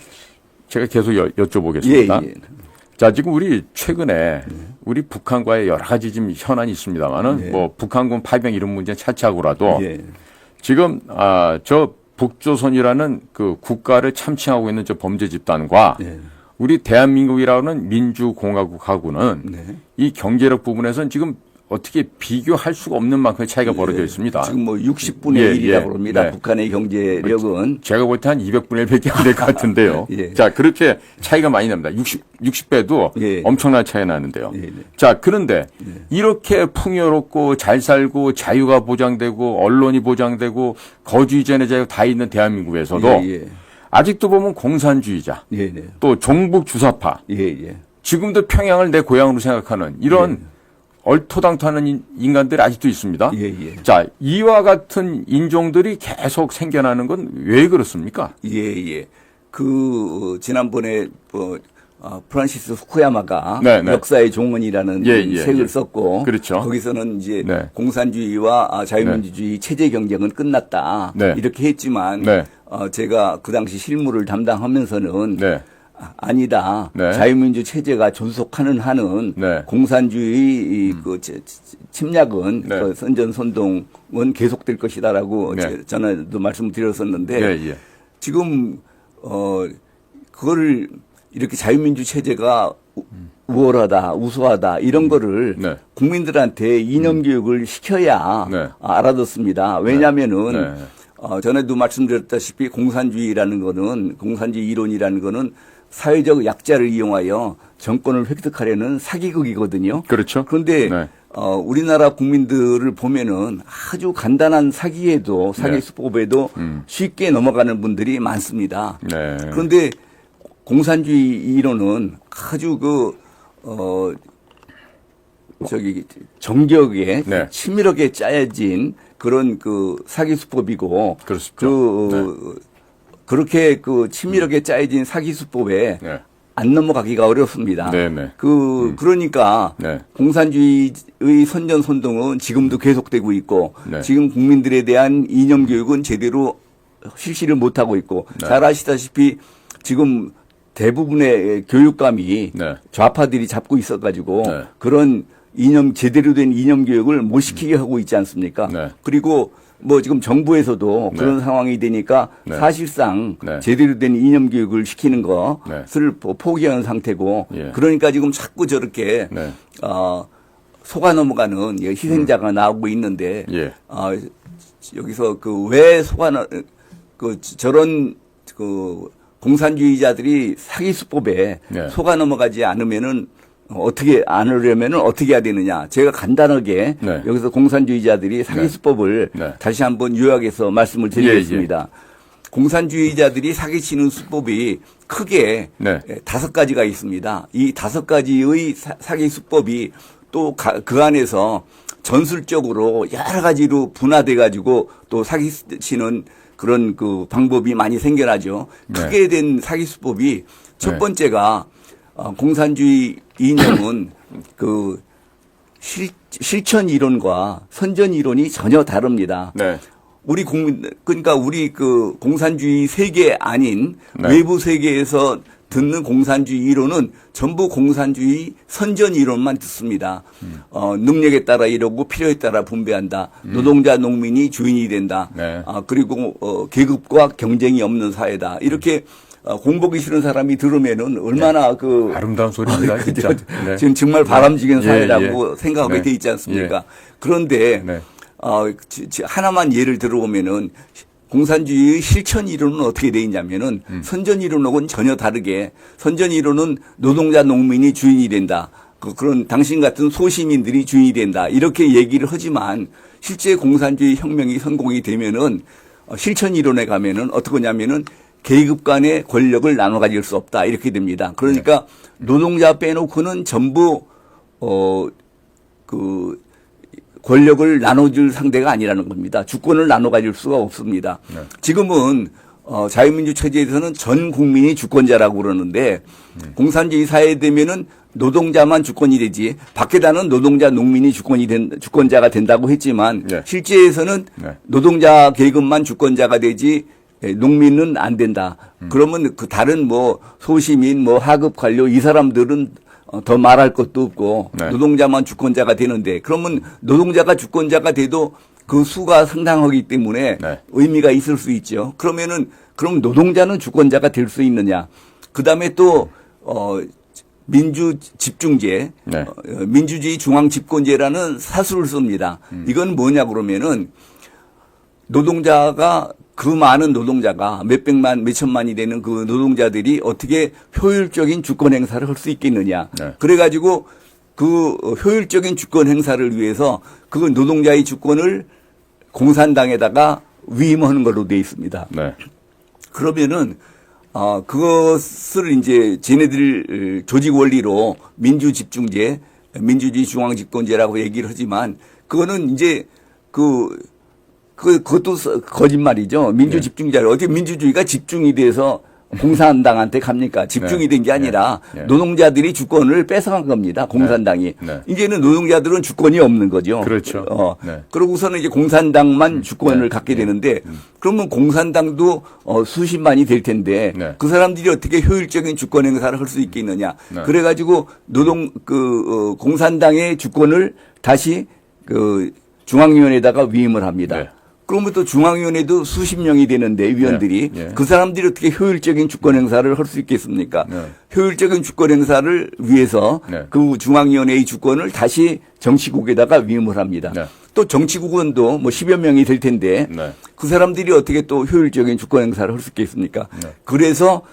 제가 계속 여쭤보겠습니다. 예. 자, 지금 우리 최근에 우리 북한과의 여러 가지 지금 현안이 있습니다만은 뭐 북한군 파병 이런 문제 차치하고라도 지금 저 북조선이라는 그 국가를 참칭하고 있는 저 범죄 집단과 우리 대한민국이라는 민주공화국하고는 이 경제력 부분에서는 지금 어떻게 비교할 수가 없는 만큼의 차이가 벌어져 있습니다. 지금 뭐 60분의 1이라고 합니다. 북한의 경제력은. 제가 볼 때 한 200분의 1밖에 안 될 것 같은데요. 자, 그렇게 차이가 많이 납니다. 60배도 엄청난 차이가 나는데요. 자, 그런데 이렇게 풍요롭고 잘 살고 자유가 보장되고 언론이 보장되고 거주 이전의 자유 다 있는 대한민국에서도 아직도 보면 공산주의자 또 종북 주사파 지금도 평양을 내 고향으로 생각하는 이런 얼토당토하는 인간들이 아직도 있습니다. 자, 이와 같은 인종들이 계속 생겨나는 건 왜 그렇습니까? 지난번에 프란시스 후쿠야마가 역사의 종언이라는 책을 썼고 그렇죠. 거기서는 이제 공산주의와 자유민주주의 체제 경쟁은 끝났다 이렇게 했지만 제가 그 당시 실무를 담당하면서는 아니다. 자유민주 체제가 존속하는 한은 공산주의 그 침략은 그 선전선동은 계속될 것이다라고 전에도 말씀드렸었는데 지금 그거를 이렇게 자유민주 체제가 우월하다, 우수하다 이런 거를 국민들한테 이념 교육을 시켜야 알아듣습니다. 왜냐하면은 전에도 말씀드렸다시피 공산주의 이론이라는 거는 사회적 약자를 이용하여 정권을 획득하려는 사기극이거든요. 그렇죠. 그런데 우리나라 국민들을 보면은 아주 간단한 사기에도 사기 수법에도 쉽게 넘어가는 분들이 많습니다. 그런데 공산주의 이론은 아주 정교하게 치밀하게 짜여진 그런 사기 수법이고 그렇게 치밀하게 짜여진 사기 수법에 안 넘어가기가 어렵습니다. 그러니까 공산주의의 선전선동은 지금도 계속되고 있고 지금 국민들에 대한 이념 교육은 제대로 실시를 못하고 있고 잘 아시다시피 지금 대부분의 교육감이 좌파들이 잡고 있어가지고 그런 제대로 된 이념 교육을 못 시키게 하고 있지 않습니까? 그리고 뭐 지금 정부에서도 그런 상황이 되니까 사실상 제대로 된 이념 교육을 시키는 것을 포기하는 상태고 그러니까 지금 자꾸 저렇게 속아 넘어가는 희생자가 나오고 있는데 여기서 왜 저런 공산주의자들이 사기 수법에 속아 넘어가지 않으면은 어떻게 안 하려면은 어떻게 해야 되느냐. 제가 간단하게 여기서 공산주의자들이 사기 수법을 다시 한번 요약해서 말씀을 드리겠습니다. 공산주의자들이 사기치는 수법이 크게 5가지가 있습니다. 이 5가지의 사기 수법이 또 그 안에서 전술적으로 여러 가지로 분화돼 가지고 또 사기치는 그런 방법이 많이 생겨나죠. 크게 된 사기 수법이 첫 번째가 공산주의 이념은 실천 이론과 선전 이론이 전혀 다릅니다. 그러니까 우리 공산주의 세계 아닌 외부 세계에서 듣는 공산주의 이론은 전부 공산주의 선전 이론만 듣습니다. 능력에 따라 이루고 필요에 따라 분배한다. 노동자 농민이 주인이 된다. 그리고 계급과 경쟁이 없는 사회다. 이렇게 공복이 싫은 사람이 들으면은 얼마나 아름다운 소리입니다. 진짜. 지금 정말 바람직한 사회라고 생각하게 돼 있지 않습니까? 그런데 하나만 예를 들어보면은 공산주의의 실천 이론은 어떻게 돼 있냐면은 선전 이론하고는 전혀 다르게 선전 이론은 노동자 농민이 주인이 된다. 그런 당신 같은 소시민들이 주인이 된다. 이렇게 얘기를 하지만 실제 공산주의 혁명이 성공이 되면은 실천 이론에 가면은 어떻게 하냐면은 계급 간의 권력을 나눠 가질 수 없다. 이렇게 됩니다. 그러니까 노동자 빼놓고는 전부 권력을 나눠줄 상대가 아니라는 겁니다. 주권을 나눠 가질 수가 없습니다. 네. 지금은 자유민주 체제에서는 전 국민이 주권자라고 그러는데 공산주의 사회에 되면은 노동자만 주권이 되지 밖에다는 노동자 농민이 주권자가 된다고 했지만 네. 실제에서는 네. 노동자 계급만 주권자가 되지 농민은 안 된다. 그러면 그 다른 뭐 소시민 뭐 하급 관료 이 사람들은 더 말할 것도 없고 네. 노동자만 주권자가 되는데 그러면 노동자가 주권자가 돼도 그 수가 상당하기 때문에 네. 의미가 있을 수 있죠. 그러면은 그럼 노동자는 주권자가 될 수 있느냐? 그다음에 또 민주 집중제, 네. 민주주의 중앙 집권제라는 사수를 씁니다. 이건 뭐냐 그러면은 노동자가 그 많은 노동자가 몇백만, 몇천만이 되는 그 노동자들이 어떻게 효율적인 주권 행사를 할 수 있겠느냐. 네. 그래가지고 그 효율적인 주권 행사를 위해서 그 노동자의 주권을 공산당에다가 위임하는 걸로 되어 있습니다. 네. 그러면은 그것을 이제 쟤네들 조직 원리로 민주 집중제, 민주주의 중앙 집권제라고 얘기를 하지만 그거는 이제 그것도 거짓말이죠. 민주 집중제를 어떻게 민주주의가 집중이 돼서 공산당한테 갑니까? 집중이 된 게 아니라 노동자들이 주권을 뺏어간 겁니다. 공산당이. 네. 이제는 노동자들은 주권이 없는 거죠. 그렇죠. 네. 그러고서는 이제 공산당만 주권을 갖게 되는데 그러면 공산당도 수십만이 될 텐데 네. 그 사람들이 어떻게 효율적인 주권 행사를 할 수 있겠느냐. 네. 그래가지고 공산당의 주권을 다시 중앙위원회에다가 위임을 합니다. 네. 그러면 또 중앙위원회도 수십 명이 되는데 위원들이 네. 네. 그 사람들이 어떻게 효율적인 주권 행사를 할 수 있겠습니까? 네. 효율적인 주권 행사를 위해서 네. 그 중앙위원회의 주권을 다시 정치국에다가 위임을 합니다. 네. 또 정치국원도 뭐 10여 명이 될 텐데 네. 그 사람들이 어떻게 또 효율적인 주권 행사를 할 수 있겠습니까? 네. 그래서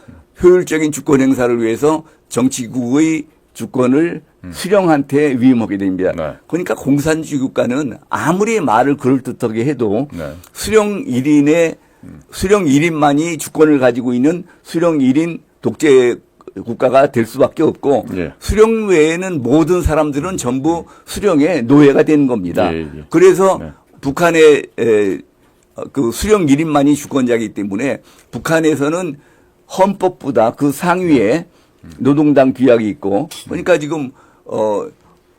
효율적인 주권 행사를 위해서 정치국의 주권을 수령한테 위임하게 됩니다. 네. 그러니까 공산주의 국가는 아무리 말을 그럴듯하게 해도 네. 수령 1인만이 주권을 가지고 있는 수령 1인 독재 국가가 될 수밖에 없고 예. 수령 외에는 모든 사람들은 전부 수령의 노예가 되는 겁니다. 예, 예. 그래서 네. 북한의 그 수령 1인만이 주권자이기 때문에 북한에서는 헌법보다 그 상위에 노동당 규약이 있고 그러니까 지금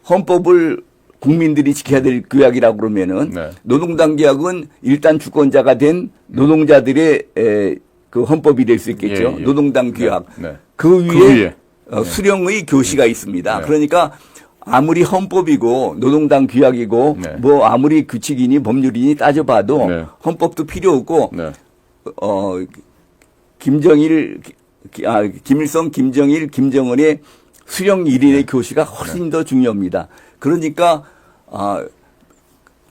헌법을 국민들이 지켜야 될 규약이라고 그러면은 네. 노동당 규약은 일단 주권자가 된 노동자들의 그 헌법이 될 수 있겠죠. 예, 예. 노동당 규약. 네. 네. 그 위에, 그 위에. 수령의 교시가 있습니다. 네. 그러니까 아무리 헌법이고 노동당 규약이고 네. 뭐 아무리 규칙이니 법률이니 따져봐도 네. 헌법도 필요 없고 네. 김일성, 김정일, 김정은의 수령 1인의 교시가 훨씬 더 중요합니다. 그러니까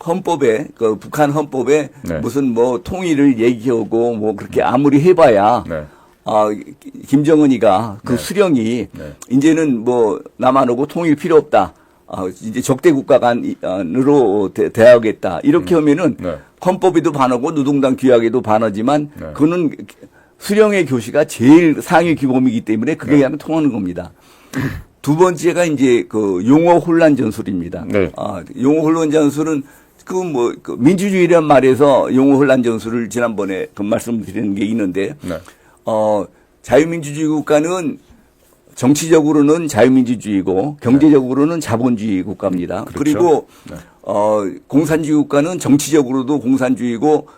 헌법에 북한 헌법에 네. 무슨 뭐 통일을 얘기하고 뭐 그렇게 아무리 해봐야 네. 김정은이가 그 네. 수령이 네. 이제는 뭐 남한하고 통일 필요 없다. 이제 적대 국가 간으로 대하겠다. 이렇게 하면은 네. 헌법에도 반하고 노동당 규약에도 반하지만 네. 그거는 수령의 교시가 제일 상위 기범이기 때문에 그게 그냥 통하는 겁니다. 두 번째가 이제 그 용어 혼란 전술입니다. 네. 용어 혼란 전술은 그 민주주의란 말에서 용어 혼란 전술을 지난번에 그 말씀드리는 게 있는데 네. 자유민주주의 국가는 정치적으로는 자유민주주의고 경제적으로는 자본주의 국가입니다. 그렇죠. 그리고 네. 공산주의 국가는 정치적으로도 공산주의고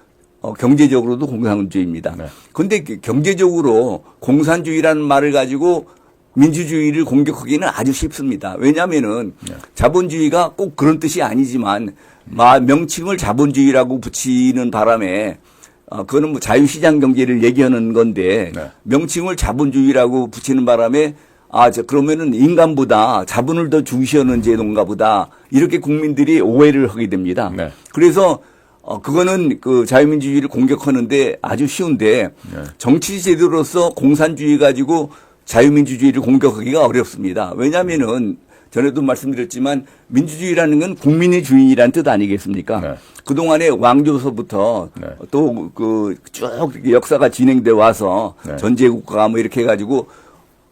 경제적으로도 공산주의입니다. 네. 그런데 경제적으로 공산주의라는 말을 가지고 민주주의를 공격하기는 아주 쉽습니다. 왜냐하면은 자본주의가 꼭 그런 뜻이 아니지만 명칭을 자본주의라고 붙이는 바람에 그거는 뭐 자유시장 경제를 얘기하는 건데 네. 명칭을 자본주의라고 붙이는 바람에 그러면은 인간보다 자본을 더 중시하는 제도인가 보다 이렇게 국민들이 오해를 하게 됩니다. 네. 그래서 그거는 그 자유민주주의를 공격하는데 아주 쉬운데 네. 정치 제도로서 공산주의 가지고 자유민주주의를 공격하기가 어렵습니다. 왜냐하면은 전에도 말씀드렸지만 민주주의라는 건 국민의 주인이라는 뜻 아니겠습니까? 네. 그동안에 왕조서부터 네. 또 쭉 역사가 진행돼 와서 네. 전제국가 뭐 이렇게 해가지고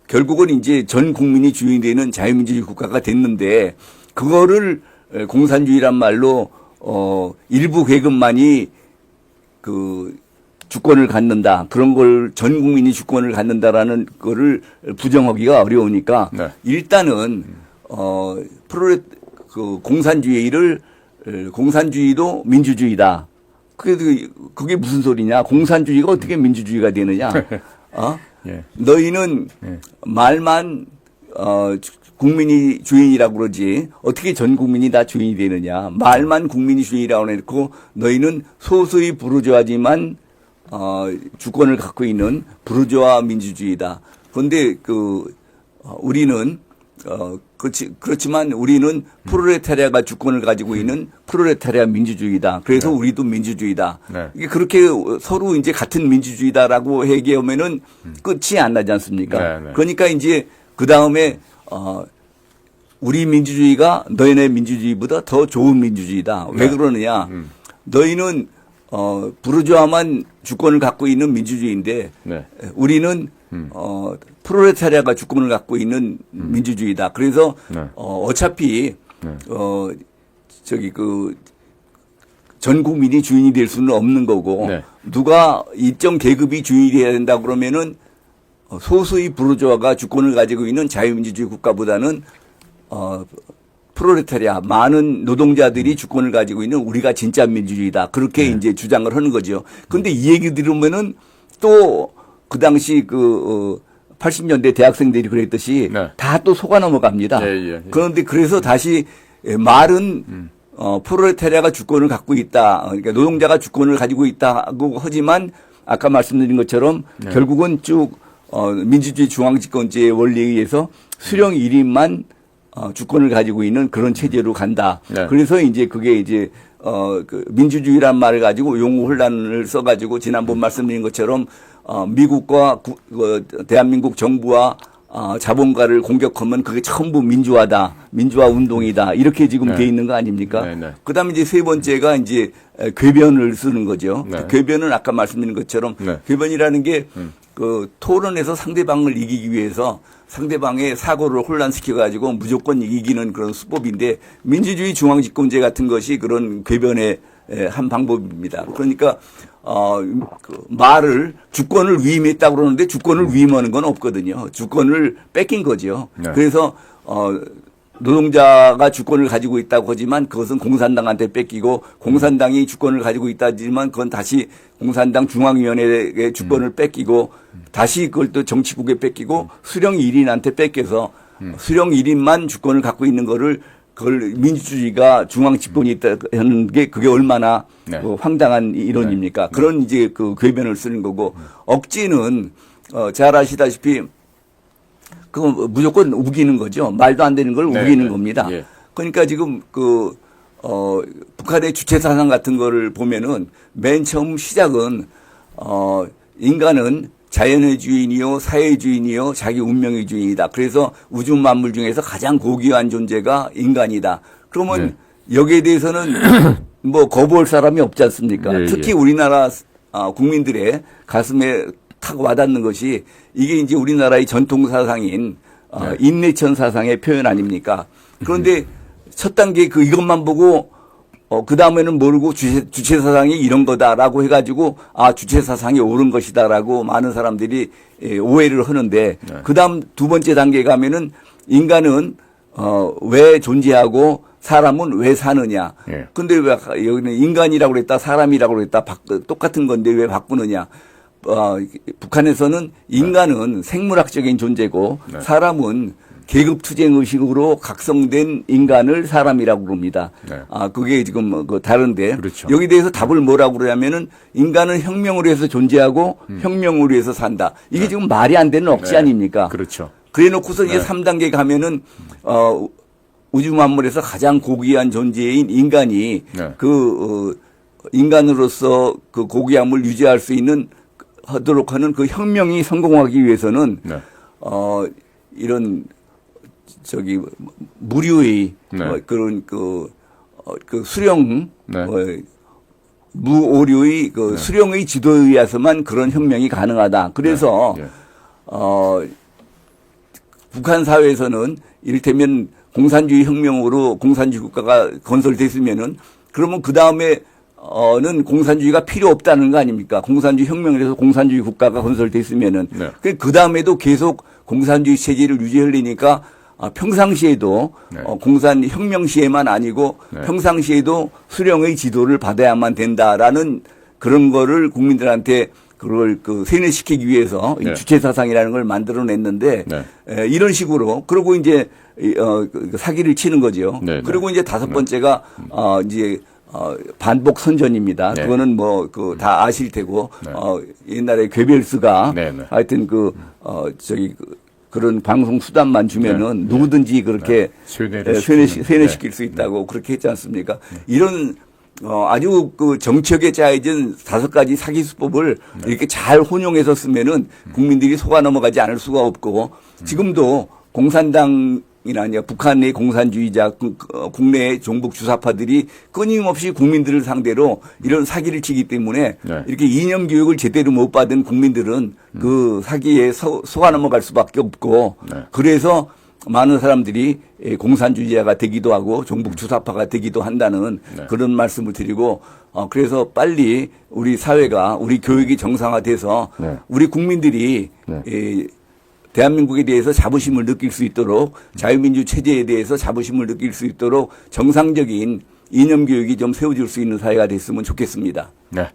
결국은 이제 전 국민이 주인이 되는 자유민주주의 국가가 됐는데 그거를 공산주의란 말로 일부 계급만이 그 주권을 갖는다. 그런 걸 전 국민이 주권을 갖는다라는 거를 부정하기가 어려우니까 네. 일단은 그 공산주의도 민주주의다. 그게 무슨 소리냐? 공산주의가 어떻게 민주주의가 되느냐? 예. 너희는 말만 국민이 주인이라고 그러지 어떻게 전 국민이 다 주인이 되느냐? 말만 국민이 주인이라고 해놓고 너희는 소수의 부르주아지만 주권을 갖고 있는 부르주아 민주주의다. 그런데 우리는 그렇지만 우리는 프롤레타리아가 주권을 가지고 있는 프롤레타리아 민주주의다. 그래서 네. 우리도 민주주의다. 네. 이게 그렇게 서로 이제 같은 민주주의다라고 얘기하면은 끝이 안 나지 않습니까? 네, 네. 그러니까 이제 그 다음에 우리 민주주의가 너희네 민주주의보다 더 좋은 민주주의다. 왜 네. 그러느냐? 너희는 부르주아만 주권을 갖고 있는 민주주의인데 네. 우리는 프롤레타리아가 주권을 갖고 있는 민주주의다. 그래서 네. 어차피 네. 전 국민이 주인이 될 수는 없는 거고 네. 누가 일정 계급이 주인이 돼야 된다 그러면은 소수의 부르주아가 주권을 가지고 있는 자유민주주의 국가보다는 프롤레타리아 많은 노동자들이 주권을 가지고 있는 우리가 진짜 민주주의다. 그렇게 네. 이제 주장을 하는 거죠. 그런데 이 얘기 들으면은 또 그 당시 80년대 대학생들이 그랬듯이 네. 다 또 속아 넘어갑니다. 예. 그런데 그래서 다시 말은 프롤레타리아가 주권을 갖고 있다. 그러니까 노동자가 주권을 가지고 있다고 하지만 아까 말씀드린 것처럼 네. 결국은 쭉 민주주의 중앙집권제의 원리에 의해서 수령 1인만 주권을 가지고 있는 그런 체제로 간다. 네. 그래서 이제 그게 이제 민주주의란 말을 가지고 용어 혼란을 써가지고 지난번 말씀드린 것처럼 미국과 대한민국 정부와 자본가를 공격하면 그게 전부 민주화다, 민주화 운동이다 이렇게 지금 네. 돼 있는 거 아닙니까? 네, 네. 그다음에 이제 세 번째가 이제 궤변을 쓰는 거죠. 네. 궤변은 아까 말씀드린 것처럼 네. 궤변이라는 게 토론에서 상대방을 이기기 위해서 상대방의 사고를 혼란시켜 가지고 무조건 이기는 그런 수법인데 민주주의 중앙집권제 같은 것이 그런 궤변의 한 방법입니다. 그러니까 말을 주권을 위임했다고 그러는데 주권을 위임하는 건 없거든요. 주권을 뺏긴 거죠. 네. 그래서 노동자가 주권을 가지고 있다고 하지만 그것은 공산당한테 뺏기고 공산당이 주권을 가지고 있다지만 그건 다시 공산당 중앙위원회에 주권을 뺏기고 다시 그걸 또 정치국에 뺏기고 수령 1인한테 뺏겨서 수령 1인만 주권을 갖고 있는 거를 그걸 민주주의가 중앙 집권이 있다 하는 게 그게 얼마나 네. 황당한 이론입니까? 그런 이제 궤변을 쓰는 거고 억지는 잘 아시다시피 그건 무조건 우기는 거죠. 말도 안 되는 걸 네, 우기는 네. 겁니다. 예. 그러니까 지금 북한의 주체 사상 같은 거를 보면은 맨 처음 시작은 인간은 자연의 주인이요, 사회의 주인이요, 자기 운명의 주인이다. 그래서 우주 만물 중에서 가장 고귀한 존재가 인간이다. 그러면 여기에 대해서는 뭐 거부할 사람이 없지 않습니까? 예, 특히 예. 우리나라 국민들의 가슴에 탁 와닿는 것이 이게 이제 우리나라의 전통 사상인 인내천 사상의 표현 아닙니까? 그런데 첫 단계 이것만 보고 그 다음에는 모르고 주체 사상이 이런 거다라고 해가지고 주체 사상이 옳은 것이다라고 많은 사람들이 오해를 하는데 그 다음 두 번째 단계 가면은 인간은 왜 존재하고 사람은 왜 사느냐. 예. 근데 왜 여기는 인간이라고 그랬다 사람이라고 그랬다 똑같은 건데 왜 바꾸느냐. 북한에서는 인간은 생물학적인 존재고 네. 사람은 계급투쟁 의식으로 각성된 인간을 사람이라고 그럽니다. 네. 그게 지금 다른데 그렇죠. 여기 대해서 답을 뭐라고 그러냐면은 인간은 혁명으로 해서 존재하고 혁명으로 해서 산다. 이게 지금 말이 안 되는 억지 네. 아닙니까? 그렇죠. 그래 놓고서 이제 네. 3단계 가면은 우주 만물에서 가장 고귀한 존재인 인간이 네. 인간으로서 그 고귀함을 유지할 수 있는 하도록 하는 그 혁명이 성공하기 위해서는 네. 이런 무류의 네. 그런 수령 네. 무오류의 수령의 지도에 의해서만 그런 혁명이 가능하다. 그래서 네. 북한 사회에서는 이를테면 공산주의 혁명으로 공산주의 국가가 건설됐으면은 그러면 그 다음에 는 공산주의가 필요 없다는 거 아닙니까? 공산주의 혁명을 해서 공산주의 국가가 건설됐으면은 네. 그 다음에도 계속 공산주의 체제를 유지하려니까 평상시에도 네. 공산 혁명 시에만 아니고 네. 평상시에도 수령의 지도를 받아야만 된다라는 그런 거를 국민들한테 그걸 세뇌시키기 위해서 네. 이 주체 사상이라는 걸 만들어냈는데 네. 이런 식으로 그리고 이제 사기를 치는 거죠. 네. 그리고 이제 다섯 번째가 이제 반복 선전입니다. 네. 그거는 뭐 다 아실 테고 네. 옛날에 괴벨스가 네. 네. 하여튼 그런 방송 수단만 주면은 네. 누구든지 그렇게 세뇌를 세뇌시킬 수 있다고 그렇게 했지 않습니까? 이런 아주 정치력에 짜여진 5가지 사기 수법을 이렇게 잘 혼용해서 쓰면은 국민들이 속아 넘어가지 않을 수가 없고 지금도 공산당이나 아니라 북한의 공산주의자 국내 종북 주사파들이 끊임없이 국민들을 상대로 이런 사기를 치기 때문에 네. 이렇게 이념 교육을 제대로 못 받은 국민들은 그 사기에 속아 넘어갈 수밖에 없고 네. 그래서 많은 사람들이 공산주의자가 되기도 하고 종북 주사파가 되기도 한다는 네. 그런 말씀을 드리고 그래서 빨리 우리 사회가 우리 교육이 정상화돼서 네. 우리 국민들이 네. 대한민국에 대해서 자부심을 느낄 수 있도록 자유민주 체제에 대해서 자부심을 느낄 수 있도록 정상적인 이념 교육이 좀 세워질 수 있는 사회가 됐으면 좋겠습니다. 네.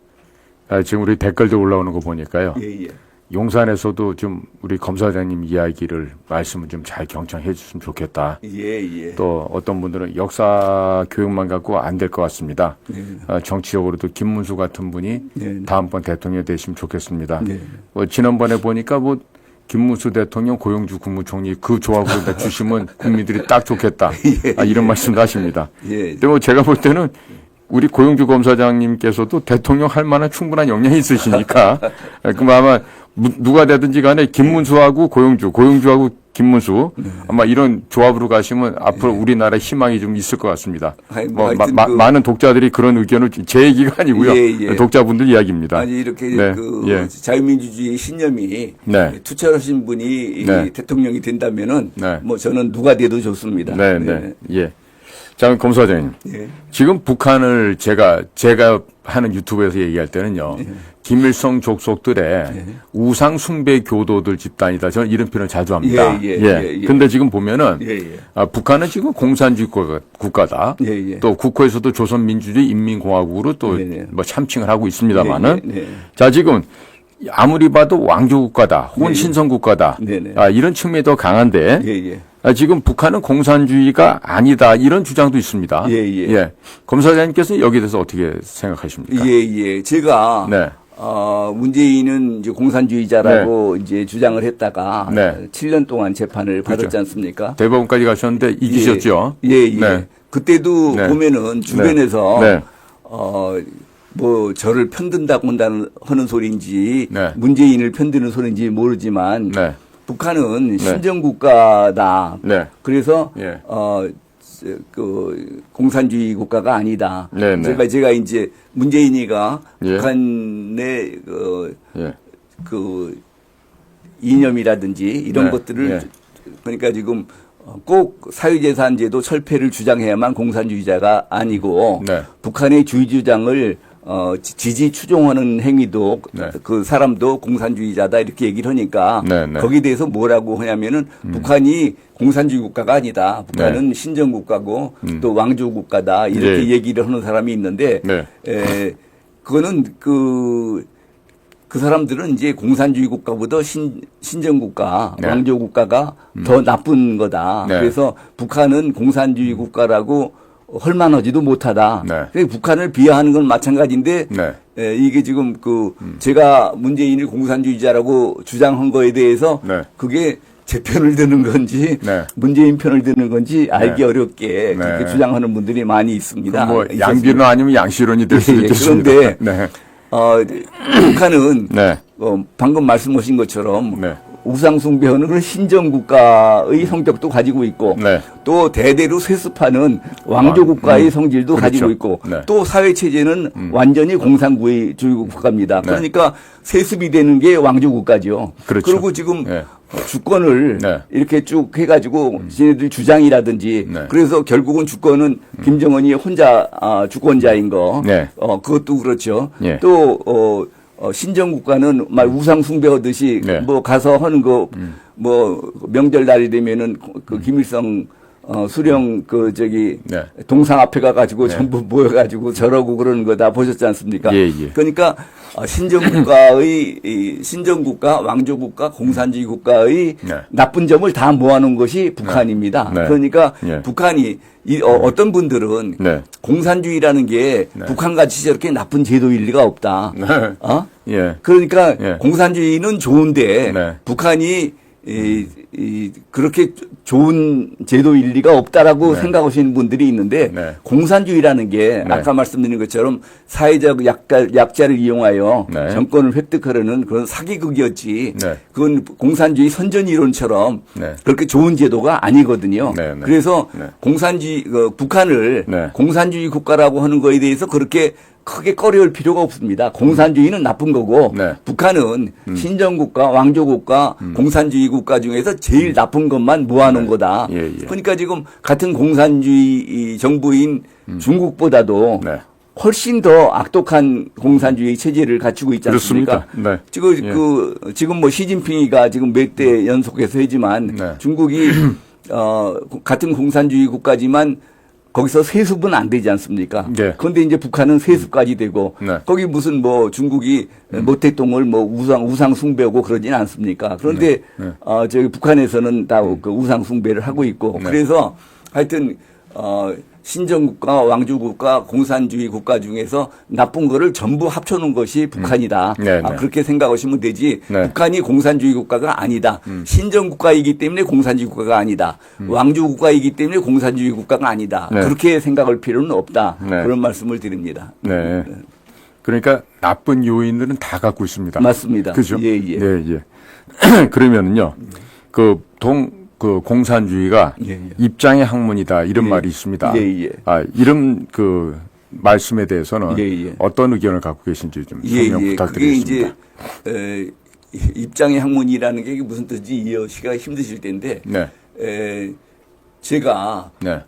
지금 우리 댓글도 올라오는 거 보니까요. 예, 예. 용산에서도 좀 우리 검사장님 이야기를 말씀을 좀 잘 경청해 주셨으면 좋겠다. 예, 예. 또 어떤 분들은 역사 교육만 갖고 안 될 것 같습니다. 정치적으로도 김문수 같은 분이 다음번 대통령 되시면 좋겠습니다. 지난번에 보니까 김문수 대통령, 고용주 국무총리 그 조합으로 주시면 국민들이 딱 좋겠다. 이런 말씀도 하십니다. 근데 제가 볼 때는 우리 고용주 검사장님께서도 대통령 할 만한 충분한 역량이 있으시니까 그럼 아마 누가 되든지 간에 김문수하고 고용주하고 김문수 아마 이런 조합으로 가시면 앞으로 우리나라 희망이 좀 있을 것 같습니다. 많은 독자들이 그런 의견을 제 얘기가 아니고요. 독자분들 이야기입니다. 아니 이렇게 자유민주주의 신념이 투철하신 분이 대통령이 된다면은 뭐 저는 누가 돼도 좋습니다. 예. 자, 검사장님. 지금 북한을 제가 하는 유튜브에서 얘기할 때는요. 김일성 족속들의 우상 숭배 교도들 집단이다. 저는 이런 표현을 자주 합니다. 근데 지금 보면은 북한은 지금 공산주의 국가다. 또 국호에서도 조선민주주의 인민공화국으로 또 뭐 참칭을 하고 있습니다만은 자, 지금 아무리 봐도 왕조국가다. 혹은 신성국가다. 이런 측면이 더 강한데 지금 북한은 공산주의가 아니다 이런 주장도 있습니다. 검사장님께서는 여기에 대해서 어떻게 생각하십니까? 제가 문재인은 이제 공산주의자라고 이제 주장을 했다가 7년 동안 재판을 받았지 않습니까? 대법원까지 가셨는데 이기셨죠? 그때도 보면은 주변에서 뭐 저를 편든다고 하는 소리인지 문재인을 편드는 소리인지 모르지만 북한은 신정국가다. 그래서 공산주의 국가가 아니다. 제가 이제 문재인이가 북한의 이념이라든지 이런 것들을 그러니까 지금 꼭 사유재산제도 철폐를 주장해야만 공산주의자가 아니고 북한의 주의 주장을 지지 추종하는 행위도 그 사람도 공산주의자다 이렇게 얘기를 하니까 거기에 대해서 뭐라고 하냐면은 북한이 공산주의 국가가 아니다. 북한은 신정국가고 또 왕조국가다 이렇게 얘기를 하는 사람이 있는데 그거는 그 사람들은 이제 공산주의 국가보다 신정국가, 왕조국가가 더 나쁜 거다. 그래서 북한은 공산주의 국가라고 헐만하지도 못하다. 북한을 비하하는 건 마찬가지인데 이게 지금 제가 문재인을 공산주의자라고 주장한 거에 대해서 그게 제 편을 드는 건지 문재인 편을 드는 건지 알기 어렵게 그렇게 주장하는 분들이 많이 있습니다. 뭐 양비론 아니면 양시론이 될 수 있겠습니다. 그런데 북한은 방금 말씀하신 것처럼 우상숭배하는 그런 신정국가의 성격도 가지고 있고 또 대대로 세습하는 왕조국가의 성질도 가지고 있고 또 사회체제는 완전히 공산주의 국가입니다. 그러니까 세습이 되는 게 왕조국가죠. 그리고 지금 주권을 네. 이렇게 쭉 해가지고 지네들 주장이라든지 네. 그래서 결국은 주권은 김정은이 혼자 주권자인 거 네. 그것도 그렇죠. 예. 또 신정국가는 말 우상 숭배하듯이 네. 뭐 가서 하는 거 뭐 명절 날이 되면은 그 김일성 수령 네. 동상 앞에 가가지고 전부 모여가지고 저러고 그러는 거 다 보셨지 않습니까? 예, 예. 그러니까 신정국가, 왕조국가, 공산주의 국가의 네. 나쁜 점을 다 모아놓은 것이 북한입니다. 네. 그러니까 예. 북한이 어떤 분들은 네. 공산주의라는 게 북한같이 저렇게 나쁜 제도일 리가 없다. 네. 예. 그러니까 예. 공산주의는 좋은데 네. 북한이 그렇게 좋은 제도일 리가 없다라고 네. 생각하시는 분들이 있는데 네. 공산주의라는 게 네. 아까 말씀드린 것처럼 사회적 약자를 이용하여 네. 정권을 획득하려는 그런 사기극이었지. 네. 그건 공산주의 선전이론처럼 네. 그렇게 좋은 제도가 아니거든요. 네, 네. 그래서 네. 북한을 네. 공산주의 국가라고 하는 거에 대해서 그렇게 크게 꺼려할 필요가 없습니다. 공산주의는 나쁜 거고 네. 북한은 신정국가, 왕조국가, 공산주의 국가 중에서 제일 나쁜 것만 모아놓은 거다. 예, 예. 그러니까 지금 같은 공산주의 정부인 중국보다도 네. 훨씬 더 악독한 공산주의 체제를 갖추고 있지 않습니까? 그렇습니까? 네. 지금 뭐 시진핑이가 지금 몇 대 연속해서 하지만 네. 중국이 같은 공산주의 국가지만 거기서 세습은 안 되지 않습니까? 네. 그런데 이제 북한은 세습까지 되고 네. 거기 무슨 뭐 중국이 모택동을 뭐 우상 숭배하고 그러지는 않습니까? 그런데 네. 저기 북한에서는 다 그 우상 숭배를 하고 있고 네. 그래서 하여튼 신정국가, 왕조국가, 공산주의 국가 중에서 나쁜 거를 전부 합쳐놓은 것이 북한이다. 네, 네. 그렇게 생각하시면 되지. 네. 북한이 공산주의 국가가 아니다. 신정국가이기 때문에 공산주의 국가가 아니다. 왕조국가이기 때문에 공산주의 국가가 아니다. 네. 그렇게 생각할 필요는 없다. 네. 그런 말씀을 드립니다. 네. 그러니까 나쁜 요인들은 다 갖고 있습니다. 맞습니다. 그죠? 예, 예. 네, 예. 그러면은요, 그 공산주의가 예, 예. 입장의 학문이다 이런 예. 말이 있습니다. 예, 예. 이런 그 말씀에 대해서는 예, 예. 어떤 의견을 갖고 계신지 좀 설명 부탁드리겠습니다. 그게 이제 입장의 학문이라는 게 무슨 뜻인지 이해하시기가 힘드실 텐데 네. 제가 네.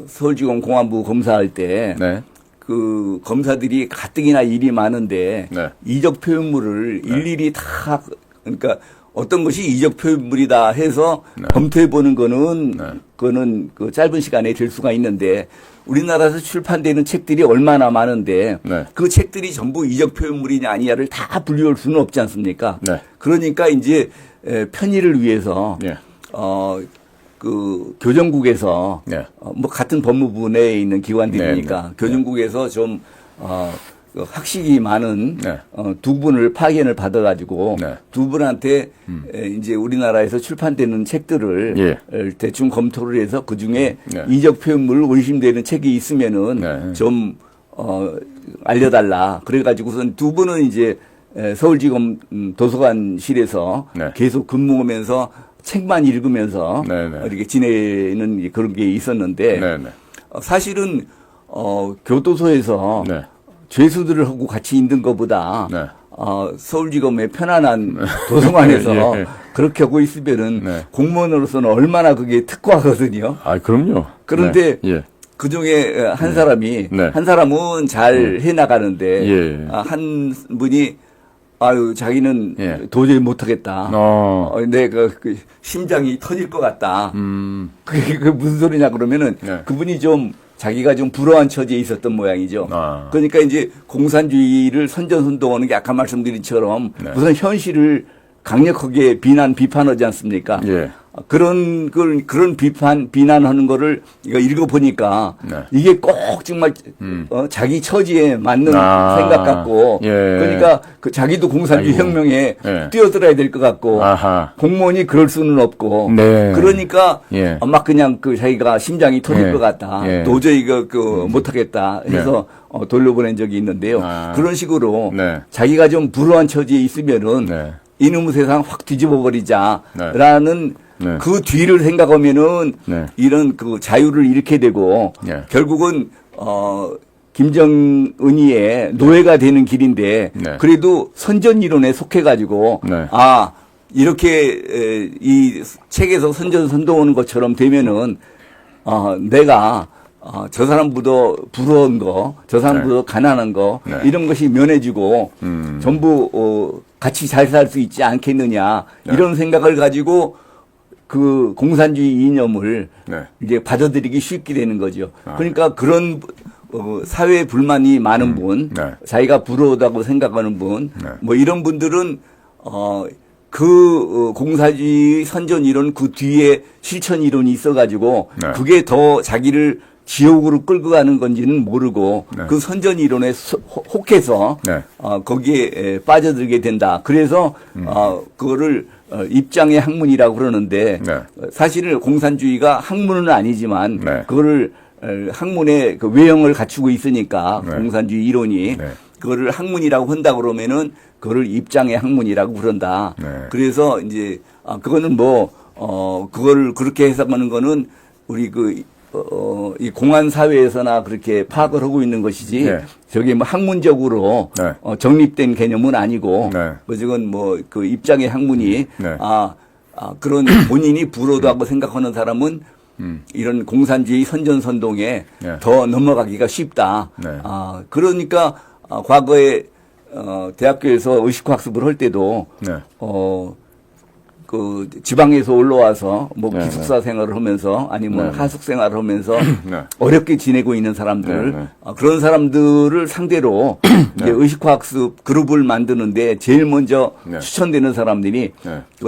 서울지검 공안부 검사할 때 네. 그 검사들이 가뜩이나 일이 많은데 네. 이적 표현물을 일일이 다 그러니까 어떤 것이 이적 표현물이다 해서 검토해 보는 거는 그거는 그 짧은 시간에 될 수가 있는데 우리나라에서 출판되는 책들이 얼마나 많은데 네. 그 책들이 전부 이적 표현물이냐 아니냐를 다 분류할 수는 없지 않습니까? 네. 그러니까 이제 편의를 위해서 네. 그 교정국에서 네. 뭐 같은 법무부 내에 있는 기관들이니까 네, 네. 교정국에서 좀 그 학식이 많은 네. 두 분을 파견을 받아가지고 네. 두 분한테 이제 우리나라에서 출판되는 책들을 예. 대충 검토를 해서 그 중에 네. 이적 표현물 의심되는 책이 있으면은 네. 좀 알려달라. 그래가지고선 두 분은 이제 서울지검 도서관실에서 네. 계속 근무하면서 책만 읽으면서 네, 네. 이렇게 지내는 그런 게 있었는데 네, 네. 사실은 교도소에서 네. 죄수들을 하고 같이 있는 것보다 네. 서울지검의 편안한 도서관에서 예. 그렇게 하고 있으면은 네. 공무원으로서는 얼마나 그게 특화거든요. 그럼요. 그런데 네. 예. 그 중에 한 사람이 네. 한 사람은 잘 해나가는데 예. 한 분이 자기는 예. 도저히 못하겠다. 내 그 심장이 터질 것 같다. 그게 무슨 소리냐 그러면은 네. 그분이 좀 자기가 좀 불우한 처지에 있었던 모양이죠. 아. 그러니까 이제 공산주의를 선전선동하는 게 아까 말씀드린 처럼 네. 우선 현실을 강력하게 비판하지 않습니까? 예. 그런 비난하는 거를 이거 읽어보니까 네. 이게 꼭 정말 자기 처지에 맞는 생각 같고 예. 그러니까 그 자기도 공산주의 아이고. 혁명에 예. 뛰어들어야 될 것 같고 아하. 공무원이 그럴 수는 없고 네. 그러니까 예. 막 그냥 그 자기가 심장이 터질 예. 것 같다. 예. 도저히 못하겠다 해서 돌려보낸 적이 있는데요. 그런 식으로 네. 자기가 좀 불우한 처지에 있으면은 네. 이놈의 세상 확 뒤집어 버리자라는 네. 그 뒤를 생각하면은 네. 이런 그 자유를 잃게 되고 네. 결국은 김정은이의 노예가 되는 길인데 네. 그래도 선전 이론에 속해 가지고 네. 이렇게 이 책에서 선전선동하는 것처럼 되면은 내가 저 사람보다 부러운 거, 저 사람보다 가난한 거 네. 이런 것이 면해지고 전부 같이 잘 살 수 있지 않겠느냐 이런 생각을 가지고 그 공산주의 이념을 이제 받아들이기 쉽게 되는 거죠. 그러니까 그런 사회 불만이 많은 분, 자기가 부러우다고 생각하는 분, 뭐 이런 분들은 그 공사주의 선전 이론 그 뒤에 실천 이론이 있어가지고 그게 더 자기를 지옥으로 끌고 가는 건지는 모르고 그 선전 이론에 혹해서 거기에 빠져들게 된다. 그래서 그거를 입장의 학문이라고 그러는데 사실은 공산주의가 학문은 아니지만 그거를 학문의 그 외형을 갖추고 있으니까 공산주의 이론이 그거를 학문이라고 한다 그러면은 그거를 입장의 학문이라고 그런다. 그래서 이제 그거는 그거를 그렇게 해석하는 거는 우리 이 공안 사회에서나 그렇게 파악을 하고 있는 것이지 저게 뭐 학문적으로 정립된 개념은 아니고 지금 그 입장의 학문이 그런 본인이 부러워하고 생각하는 사람은 이런 공산주의 선전선동에 더 넘어가기가 쉽다. 그러니까 과거에 대학교에서 의식학습을 할 때도 그 지방에서 올라와서 기숙사 생활을 하면서 아니면 하숙 생활을 하면서 어렵게 지내고 있는 사람들 그런 사람들을 상대로 이제 의식화학습 그룹을 만드는데 제일 먼저 추천되는 사람들이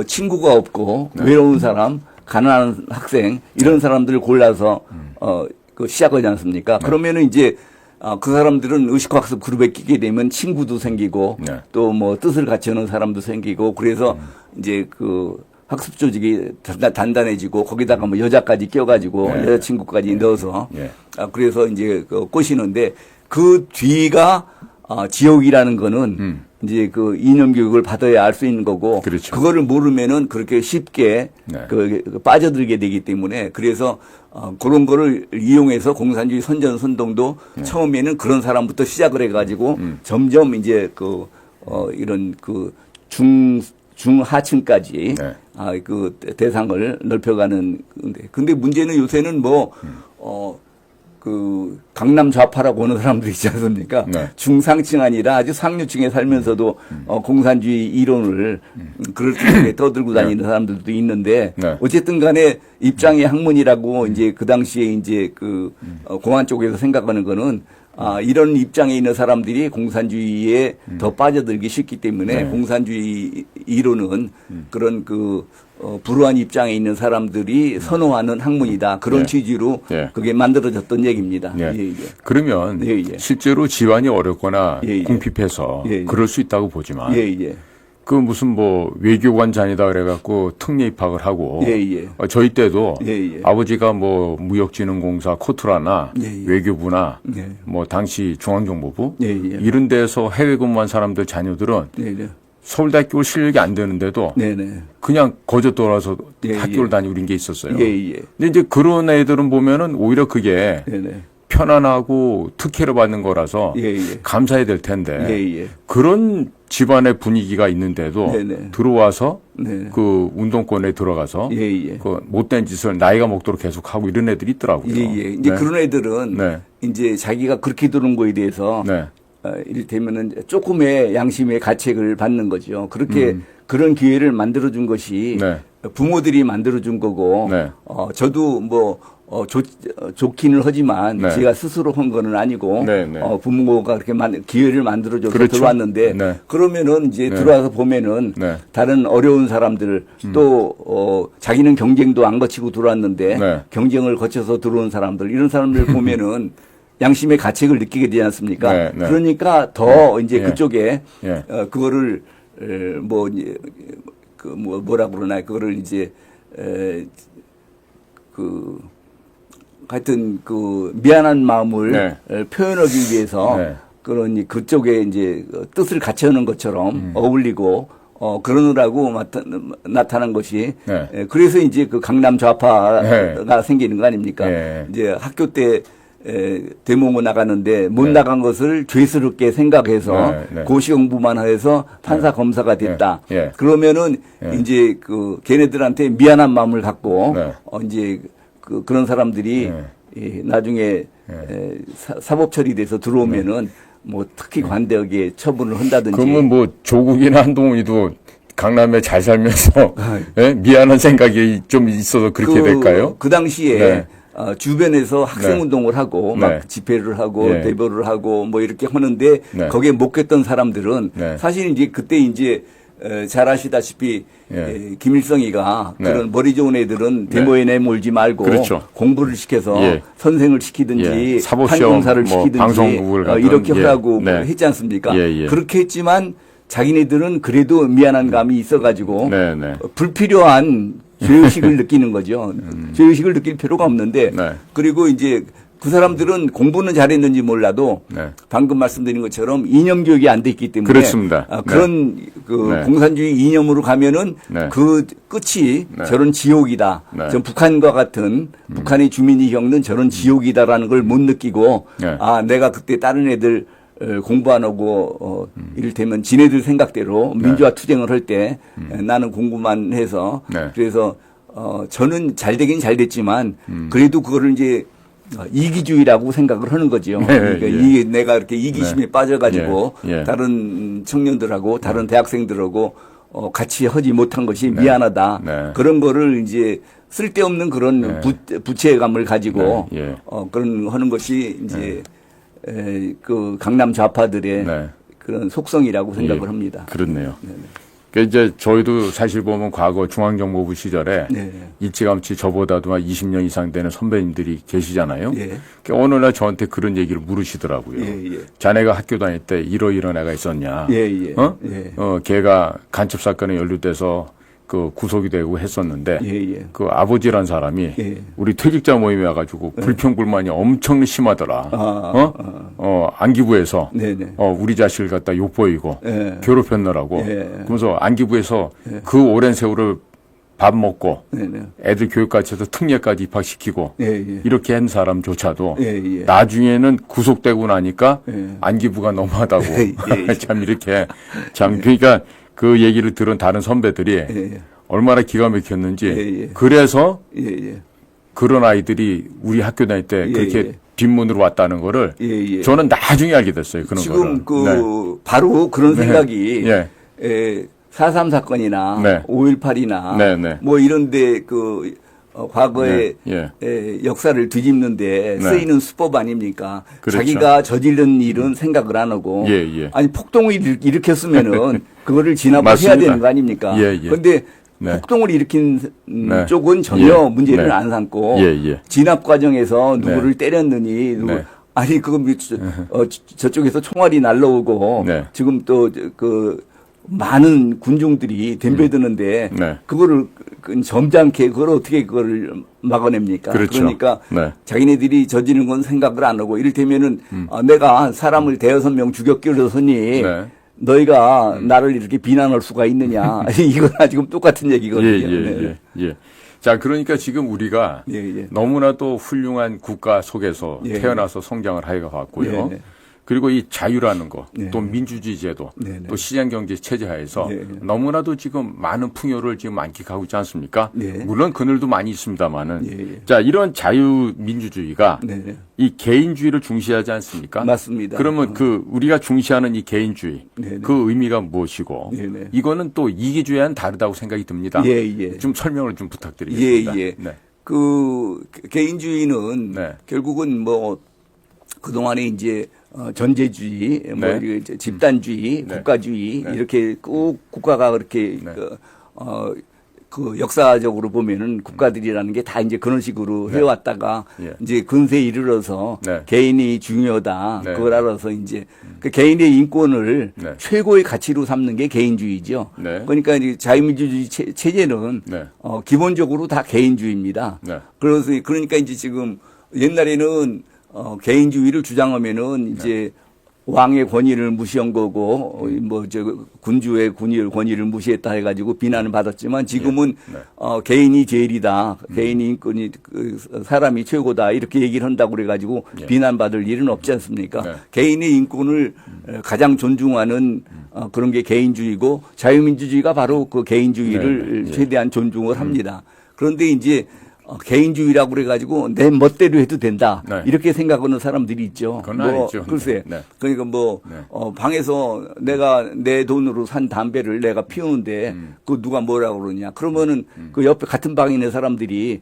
친구가 없고 외로운 사람, 가난한 학생 이런 사람들을 골라서 시작하지 않습니까? 그러면은 이제 그 사람들은 의식학습 그룹에 끼게 되면 친구도 생기고 또 뜻을 같이 하는 사람도 생기고 그래서 이제 그 학습 조직이 단단해지고 거기다가 여자까지 껴가지고 여자친구까지 넣어서 그래서 이제 꼬시는데 그 뒤가 지옥이라는 거는 이제 그 이념 교육을 받아야 알 수 있는 거고 그거를 모르면은 그렇게 쉽게 빠져들게 되기 때문에 그래서 그런 거를 이용해서 공산주의 선전선동도 처음에는 그런 사람부터 시작을 해가지고 점점 이제 이런 중하층까지 그 대상을 넓혀가는 근데 문제는 요새는 그 강남 좌파라고 하는 사람들이 있지 않습니까? 중상층 아니라 아주 상류층에 살면서도 공산주의 이론을 그렇게 떠들고 다니는 사람들도 있는데 어쨌든 간에 입장의 학문이라고 이제 그 당시에 이제 그 공안 쪽에서 생각하는 거는 이런 입장에 있는 사람들이 공산주의에 더 빠져들기 쉽기 때문에 공산주의 이론은 그런 불우한 입장에 있는 사람들이 선호하는 학문이다. 그런 취지로 그게 만들어졌던 얘기입니다. 그러면 실제로 지원이 어렵거나 궁핍해서 그럴 수 있다고 보지만 그 무슨 외교관 잔이다 그래갖고 특례 입학을 하고 저희 때도 아버지가 무역진흥공사 코트라나 외교부나 당시 중앙정보부 이런 데서 해외 근무한 사람들 자녀들은 서울대학교 올 실력이 안 되는데도 그냥 거저 돌아서 학교를 다니고 이런 게 있었어요. 근데 이제 그런 애들은 보면은 오히려 그게 편안하고 특혜를 받는 거라서 감사해야 될 텐데 그런 집안의 분위기가 있는데도 들어와서 그 운동권에 들어가서 그 못된 짓을 나이가 먹도록 계속 하고 이런 애들이 있더라고요. 이제 그런 애들은 이제 자기가 그렇게 들은 거에 대해서 이를테면은 조금의 양심의 가책을 받는 거죠. 그렇게 그런 기회를 만들어준 것이 부모들이 만들어준 거고 저도 좋기는 하지만 제가 스스로 한 거는 아니고 부모가 그렇게 기회를 만들어줘서 들어왔는데 그러면은 이제 들어와서 보면은 다른 어려운 사람들 또 자기는 경쟁도 안 거치고 들어왔는데 경쟁을 거쳐서 들어온 사람들 이런 사람들 보면은 양심의 가책을 느끼게 되지 않습니까? 그러니까 더 이제 그쪽에 그거를 뭐라 그러나 그거를 이제 하여튼 미안한 마음을 표현하기 위해서 그런 그쪽에 이제 뜻을 갖춰놓은 것처럼 어울리고 그러느라고 나타난 것이 그래서 이제 그 강남 좌파가 생기는 거 아닙니까? 이제 학교 때 대모고 나가는데 못 네. 나간 것을 죄스럽게 생각해서 네, 네. 고시공부만 해서 판사 검사가 됐다. 네, 네. 그러면은 네. 이제 걔네들한테 미안한 마음을 갖고 네. 이제 그런 사람들이 나중에 사법 처리돼서 들어오면은 뭐 특히 관대하게 처분을 한다든지. 그러면 뭐 조국이나 한동훈이도 강남에 잘 살면서 예? 미안한 생각이 좀 있어서 그렇게 될까요? 그 당시에 네. 주변에서 학생운동을 하고 막 네. 집회를 하고 예. 대보를 하고 뭐 이렇게 하는데 네. 거기에 목했던 사람들은 네. 사실 이제 그때 이제 잘 아시다시피 김일성이가 네. 그런 머리 좋은 애들은 데모에 내몰지 말고 그렇죠. 공부를 시켜서 예. 선생을 시키든지 사법시험, 판검사를 뭐 시키든지 방송국을 가든. 이렇게 예. 하라고 네. 했지 않습니까? 예. 그렇게 했지만 자기네들은 그래도 미안한 감이 있어가지고 네, 네. 불필요한 죄의식을 느끼는 거죠. 죄의식을 느낄 필요가 없는데 네. 그리고 이제 그 사람들은 공부는 잘했는지 몰라도 네. 방금 말씀드린 것처럼 이념 교육이 안 돼 있기 때문에 그렇습니다. 그런 네. 공산주의 이념으로 가면은 네. 그 끝이 네. 저런 지옥이다. 네. 전 북한과 같은 북한의 주민이 겪는 저런 지옥이다라는 걸 못 느끼고 네. 내가 그때 다른 애들 공부 안 하고 이를테면 지네들 생각대로 민주화 투쟁을 할 때 나는 공부만 해서 네. 그래서 저는 잘 되긴 잘 됐지만 그래도 그거를 이제 이기주의라고 생각을 하는 거죠. 네, 그러니까 예. 내가 이렇게 이기심에 빠져가지고 예. 다른 청년들하고 다른 대학생들하고 같이 하지 못한 것이 네. 미안하다. 네. 그런 거를 이제 쓸데없는 그런 부채감을 가지고 네. 예. 그런 하는 것이 이제 그 강남 좌파들의 네. 그런 속성이라고 생각을 예. 합니다. 그렇네요. 그러니까 이제 저희도 사실 보면 과거 중앙정보부 시절에 네. 일찌감치 저보다도 한 20년 이상 되는 선배님들이 계시잖아요. 예. 그러니까 어느 날 저한테 그런 얘기를 물으시더라고요. 예. 자네가 학교 다닐 때 이러이러한 애가 있었냐. 예. 걔가 간첩 사건에 연루돼서 그 구속이 되고 했었는데 예. 그 아버지란 사람이 예. 우리 퇴직자 모임에 와가지고 불평불만이 엄청 심하더라. 안기부에서 네네. 우리 자식을 갖다 욕보이고 예. 괴롭혔느라고. 예. 그러면서 안기부에서 그 오랜 세월을 밥 먹고 네네. 애들 교육가르쳐서 특례까지 입학시키고 예. 이렇게 한 사람조차도 예. 나중에는 구속되고 나니까 예. 안기부가 너무하다고. 예. 참 이렇게 참 그러니까 그 얘기를 들은 다른 선배들이 예. 얼마나 기가 막혔는지 예. 그래서 예. 그런 아이들이 우리 학교 다닐 때 그렇게 뒷문으로 왔다는 거를 예. 저는 나중에 알게 됐어요. 그런 지금 거를. 바로 그런 생각이 예. 4.3 사건이나 네. 5.18이나 네. 뭐 이런데 과거의 네. 역사를 뒤집는데 네. 쓰이는 수법 아닙니까? 그렇죠. 자기가 저지른 일은 생각을 안 하고 예. 아니 폭동을 일으켰으면은 그거를 진압을 맞습니다. 해야 되는 거 아닙니까? 예. 그런데 네. 폭동을 일으킨 네. 쪽은 전혀 예. 문제를 네. 안 삼고 예. 진압 과정에서 누구를 때렸느니 네. 아니 그거 저쪽에서 총알이 날라오고 네. 지금 또 많은 군중들이 덤벼드는데 네. 그거를 점잖게 그걸 어떻게 그걸 막아냅니까? 그렇죠. 그러니까 네. 자기네들이 저지른 건 생각을 안 하고 이를테면은 내가 사람을 대여섯 명 죽였기로서니 네. 너희가 나를 이렇게 비난할 수가 있느냐? 이거나 지금 똑같은 얘기거든요. 예. 자, 그러니까 지금 우리가 예. 너무나도 훌륭한 국가 속에서 예. 태어나서 성장을 해왔고요. 네. 그리고 이 자유라는 거, 네. 또 민주주의 제도, 네. 또 시장경제 체제 하에서 네. 너무나도 지금 많은 풍요를 지금 만끽하고 있지 않습니까? 네. 물론 그늘도 많이 있습니다만은. 예. 자, 이런 자유민주주의가 네. 이 개인주의를 중시하지 않습니까? 맞습니다. 그러면 우리가 중시하는 이 개인주의, 네. 그 의미가 무엇이고, 네. 이거는 또 이기주의와는 다르다고 생각이 듭니다. 예. 좀 설명을 좀 부탁드리겠습니다. 예. 네. 개인주의는 네. 결국은 그동안에 이제 전제주의, 네. 이렇게 집단주의, 네. 국가주의 네. 이렇게 꼭 국가가 그렇게 네. 그 역사적으로 보면은 국가들이라는 게 다 이제 그런 식으로 네. 해왔다가 예. 이제 근세에 이르러서 네. 개인이 중요하다. 네. 그걸 알아서 이제 그 개인의 인권을 네. 최고의 가치로 삼는 게 개인주의죠. 네. 그러니까 이제 자유민주주의 체제는 네. 기본적으로 다 개인주의입니다. 네. 그러니까 이제 지금 옛날에는 개인주의를 주장하면은 이제 왕의 권위를 무시한 거고 뭐 저 군주의 권위를 무시했다 해가지고 비난을 받았지만 지금은 개인이 제일이다, 개인 인권이 사람이 최고다 이렇게 얘기를 한다고 그래가지고 비난받을 일은 없지 않습니까? 개인의 인권을 가장 존중하는 그런 게 개인주의고 자유민주주의가 바로 그 개인주의를 최대한 존중을 합니다. 그런데 이제 개인주의라고 그래가지고 내 멋대로 해도 된다 이렇게 생각하는 사람들이 있죠. 그건 아니죠. 글쎄, 그러니까 뭐 방에서 내가 내 돈으로 산 담배를 내가 피우는데 그 누가 뭐라고 그러냐? 그러면은 그 옆에 같은 방에 있는 사람들이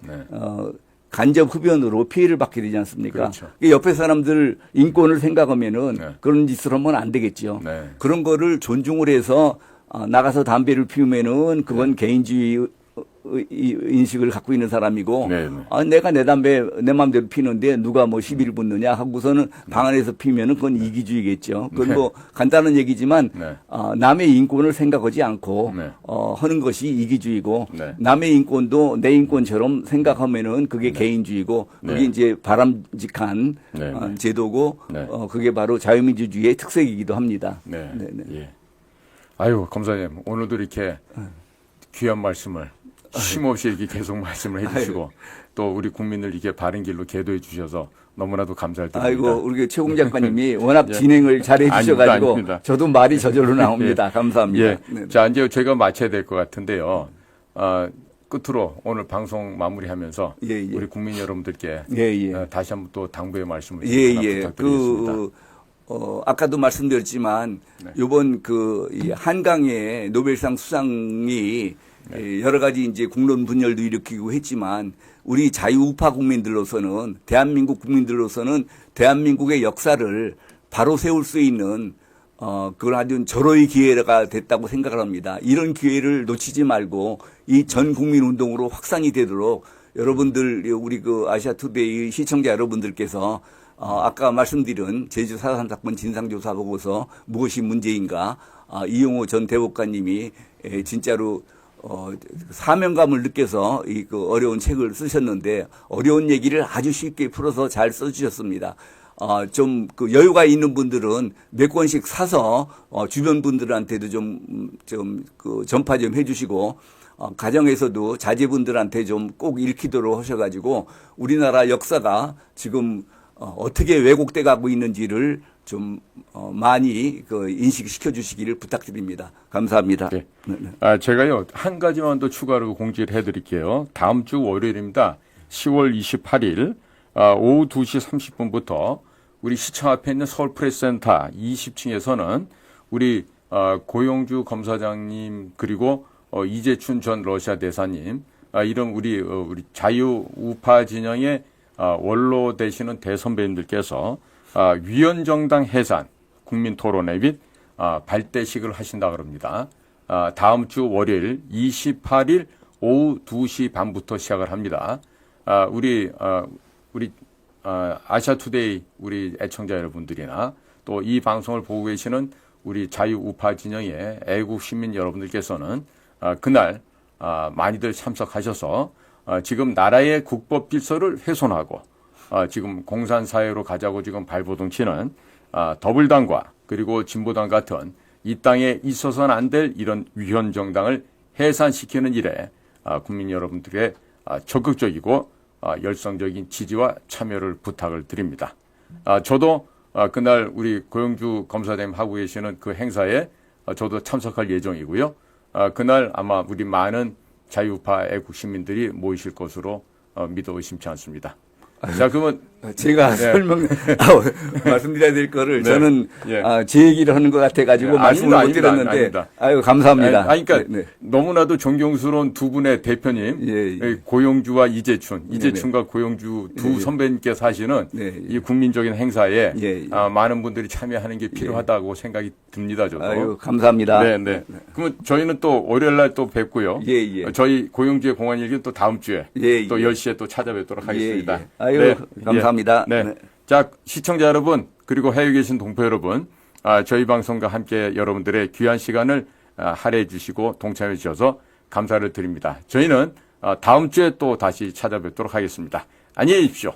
간접 흡연으로 피해를 받게 되지 않습니까? 그렇죠. 옆에 사람들 인권을 생각하면은 그런 짓을 하면 안 되겠죠. 그런 거를 존중을 해서 나가서 담배를 피우면은 그건 개인주의 인식을 갖고 있는 사람이고 내가 내 담배 내 마음대로 피는데 누가 뭐 시비를 붙느냐 하고서는 방 안에서 피면은 그건 이기주의겠죠. 그건 뭐 간단한 얘기지만 남의 인권을 생각하지 않고 하는 것이 이기주의고 남의 인권도 내 인권처럼 생각하면은 그게 개인주의고 그게 이제 바람직한 제도고 그게 바로 자유민주주의의 특색이기도 합니다. 예. 아유 검사님 오늘도 이렇게 귀한 말씀을 쉼없이 이렇게 계속 말씀을 해주시고 또 우리 국민을 이렇게 바른 길로 계도해 주셔서 너무나도 감사드립니다. 아이고 우리 최공 작가님이 워낙 진행을 잘해 주셔가지고 아닙니다. 저도 말이 저절로 나옵니다. 감사합니다. 예. 자 이제 제가 마쳐야 될 것 같은데요. 끝으로 오늘 방송 마무리하면서 우리 국민 여러분들께 다시 한번 또 당부의 말씀을 부탁드리겠습니다. 아까도 말씀드렸지만 이번 이 한강의 노벨상 수상이 여러 가지 이제 국론 분열도 일으키고 했지만 우리 자유우파 국민들로서는 대한민국 국민들로서는 대한민국의 역사를 바로 세울 수 있는 그걸 아주 절호의 기회가 됐다고 생각을 합니다. 이런 기회를 놓치지 말고 이 전 국민 운동으로 확산이 되도록 여러분들 우리 그 아시아투데이 시청자 여러분들께서 아까 말씀드린 제주 4.3 사건 진상조사 보고서 무엇이 문제인가 이용호 전 대법관님이 진짜로 사명감을 느껴서 그 어려운 책을 쓰셨는데 어려운 얘기를 아주 쉽게 풀어서 잘 써주셨습니다. 좀 그 여유가 있는 분들은 몇 권씩 사서 주변 분들한테도 그 전파 좀 해주시고 가정에서도 자제분들한테 좀 꼭 읽히도록 하셔가지고 우리나라 역사가 지금 어떻게 왜곡돼 가고 있는지를 좀 많이 그 인식시켜 주시기를 부탁드립니다. 감사합니다. 네. 제가요 한 가지만 더 추가로 공지를 해드릴게요. 다음 주 월요일입니다. 10월 28일 오후 2시 30분부터 우리 시청 앞에 있는 서울프레스센터 20층에서는 우리 고용주 검사장님 그리고 이재춘 전 러시아 대사님 이런 우리 자유우파 진영의 원로 되시는 대선배님들께서 위헌정당 해산 국민토론회 및 발대식을 하신다 그럽니다. 다음 주 월요일 28일 오후 2시 반부터 시작을 합니다. 우리 아시아투데이 우리 애청자 여러분들이나 또 이 방송을 보고 계시는 우리 자유우파 진영의 애국 시민 여러분들께서는 그날 많이들 참석하셔서 지금 나라의 국법 질서를 훼손하고 지금 공산사회로 가자고 지금 발버둥 치는 더불당과 그리고 진보당 같은 이 땅에 있어서는 안 될 이런 위헌 정당을 해산시키는 일에 국민 여러분들의 적극적이고 열성적인 지지와 참여를 부탁을 드립니다. 저도 그날 우리 고용주 검사님 하고 계시는 그 행사에 저도 참석할 예정이고요. 그날 아마 우리 많은 자유파 애국 시민들이 모이실 것으로 믿어 의심치 않습니다. 자, 그러면 제가 말씀드려야 될 거를 저는 제 얘기를 하는 것 같아가지고 말씀을 못 드렸는데 아유 감사합니다. 그러니까 너무나도 존경스러운 두 분의 대표님 고용주와 이재춘과 고용주 두 선배님께서 하시는 이 국민적인 행사에 많은 분들이 참여하는 게 필요하다고 생각이 듭니다. 저도. 아유 감사합니다. 그러면 저희는 또 월요일 날 또 뵙고요. 저희 고용주의 공안일기는 또 다음 주에 또 10시에 또 찾아뵙도록 하겠습니다. 아유 감사합니다. 자, 시청자 여러분 그리고 해외에 계신 동포 여러분 저희 방송과 함께 여러분들의 귀한 시간을 할애해 주시고 동참해 주셔서 감사를 드립니다. 저희는 다음 주에 또 다시 찾아뵙도록 하겠습니다. 안녕히 계십시오.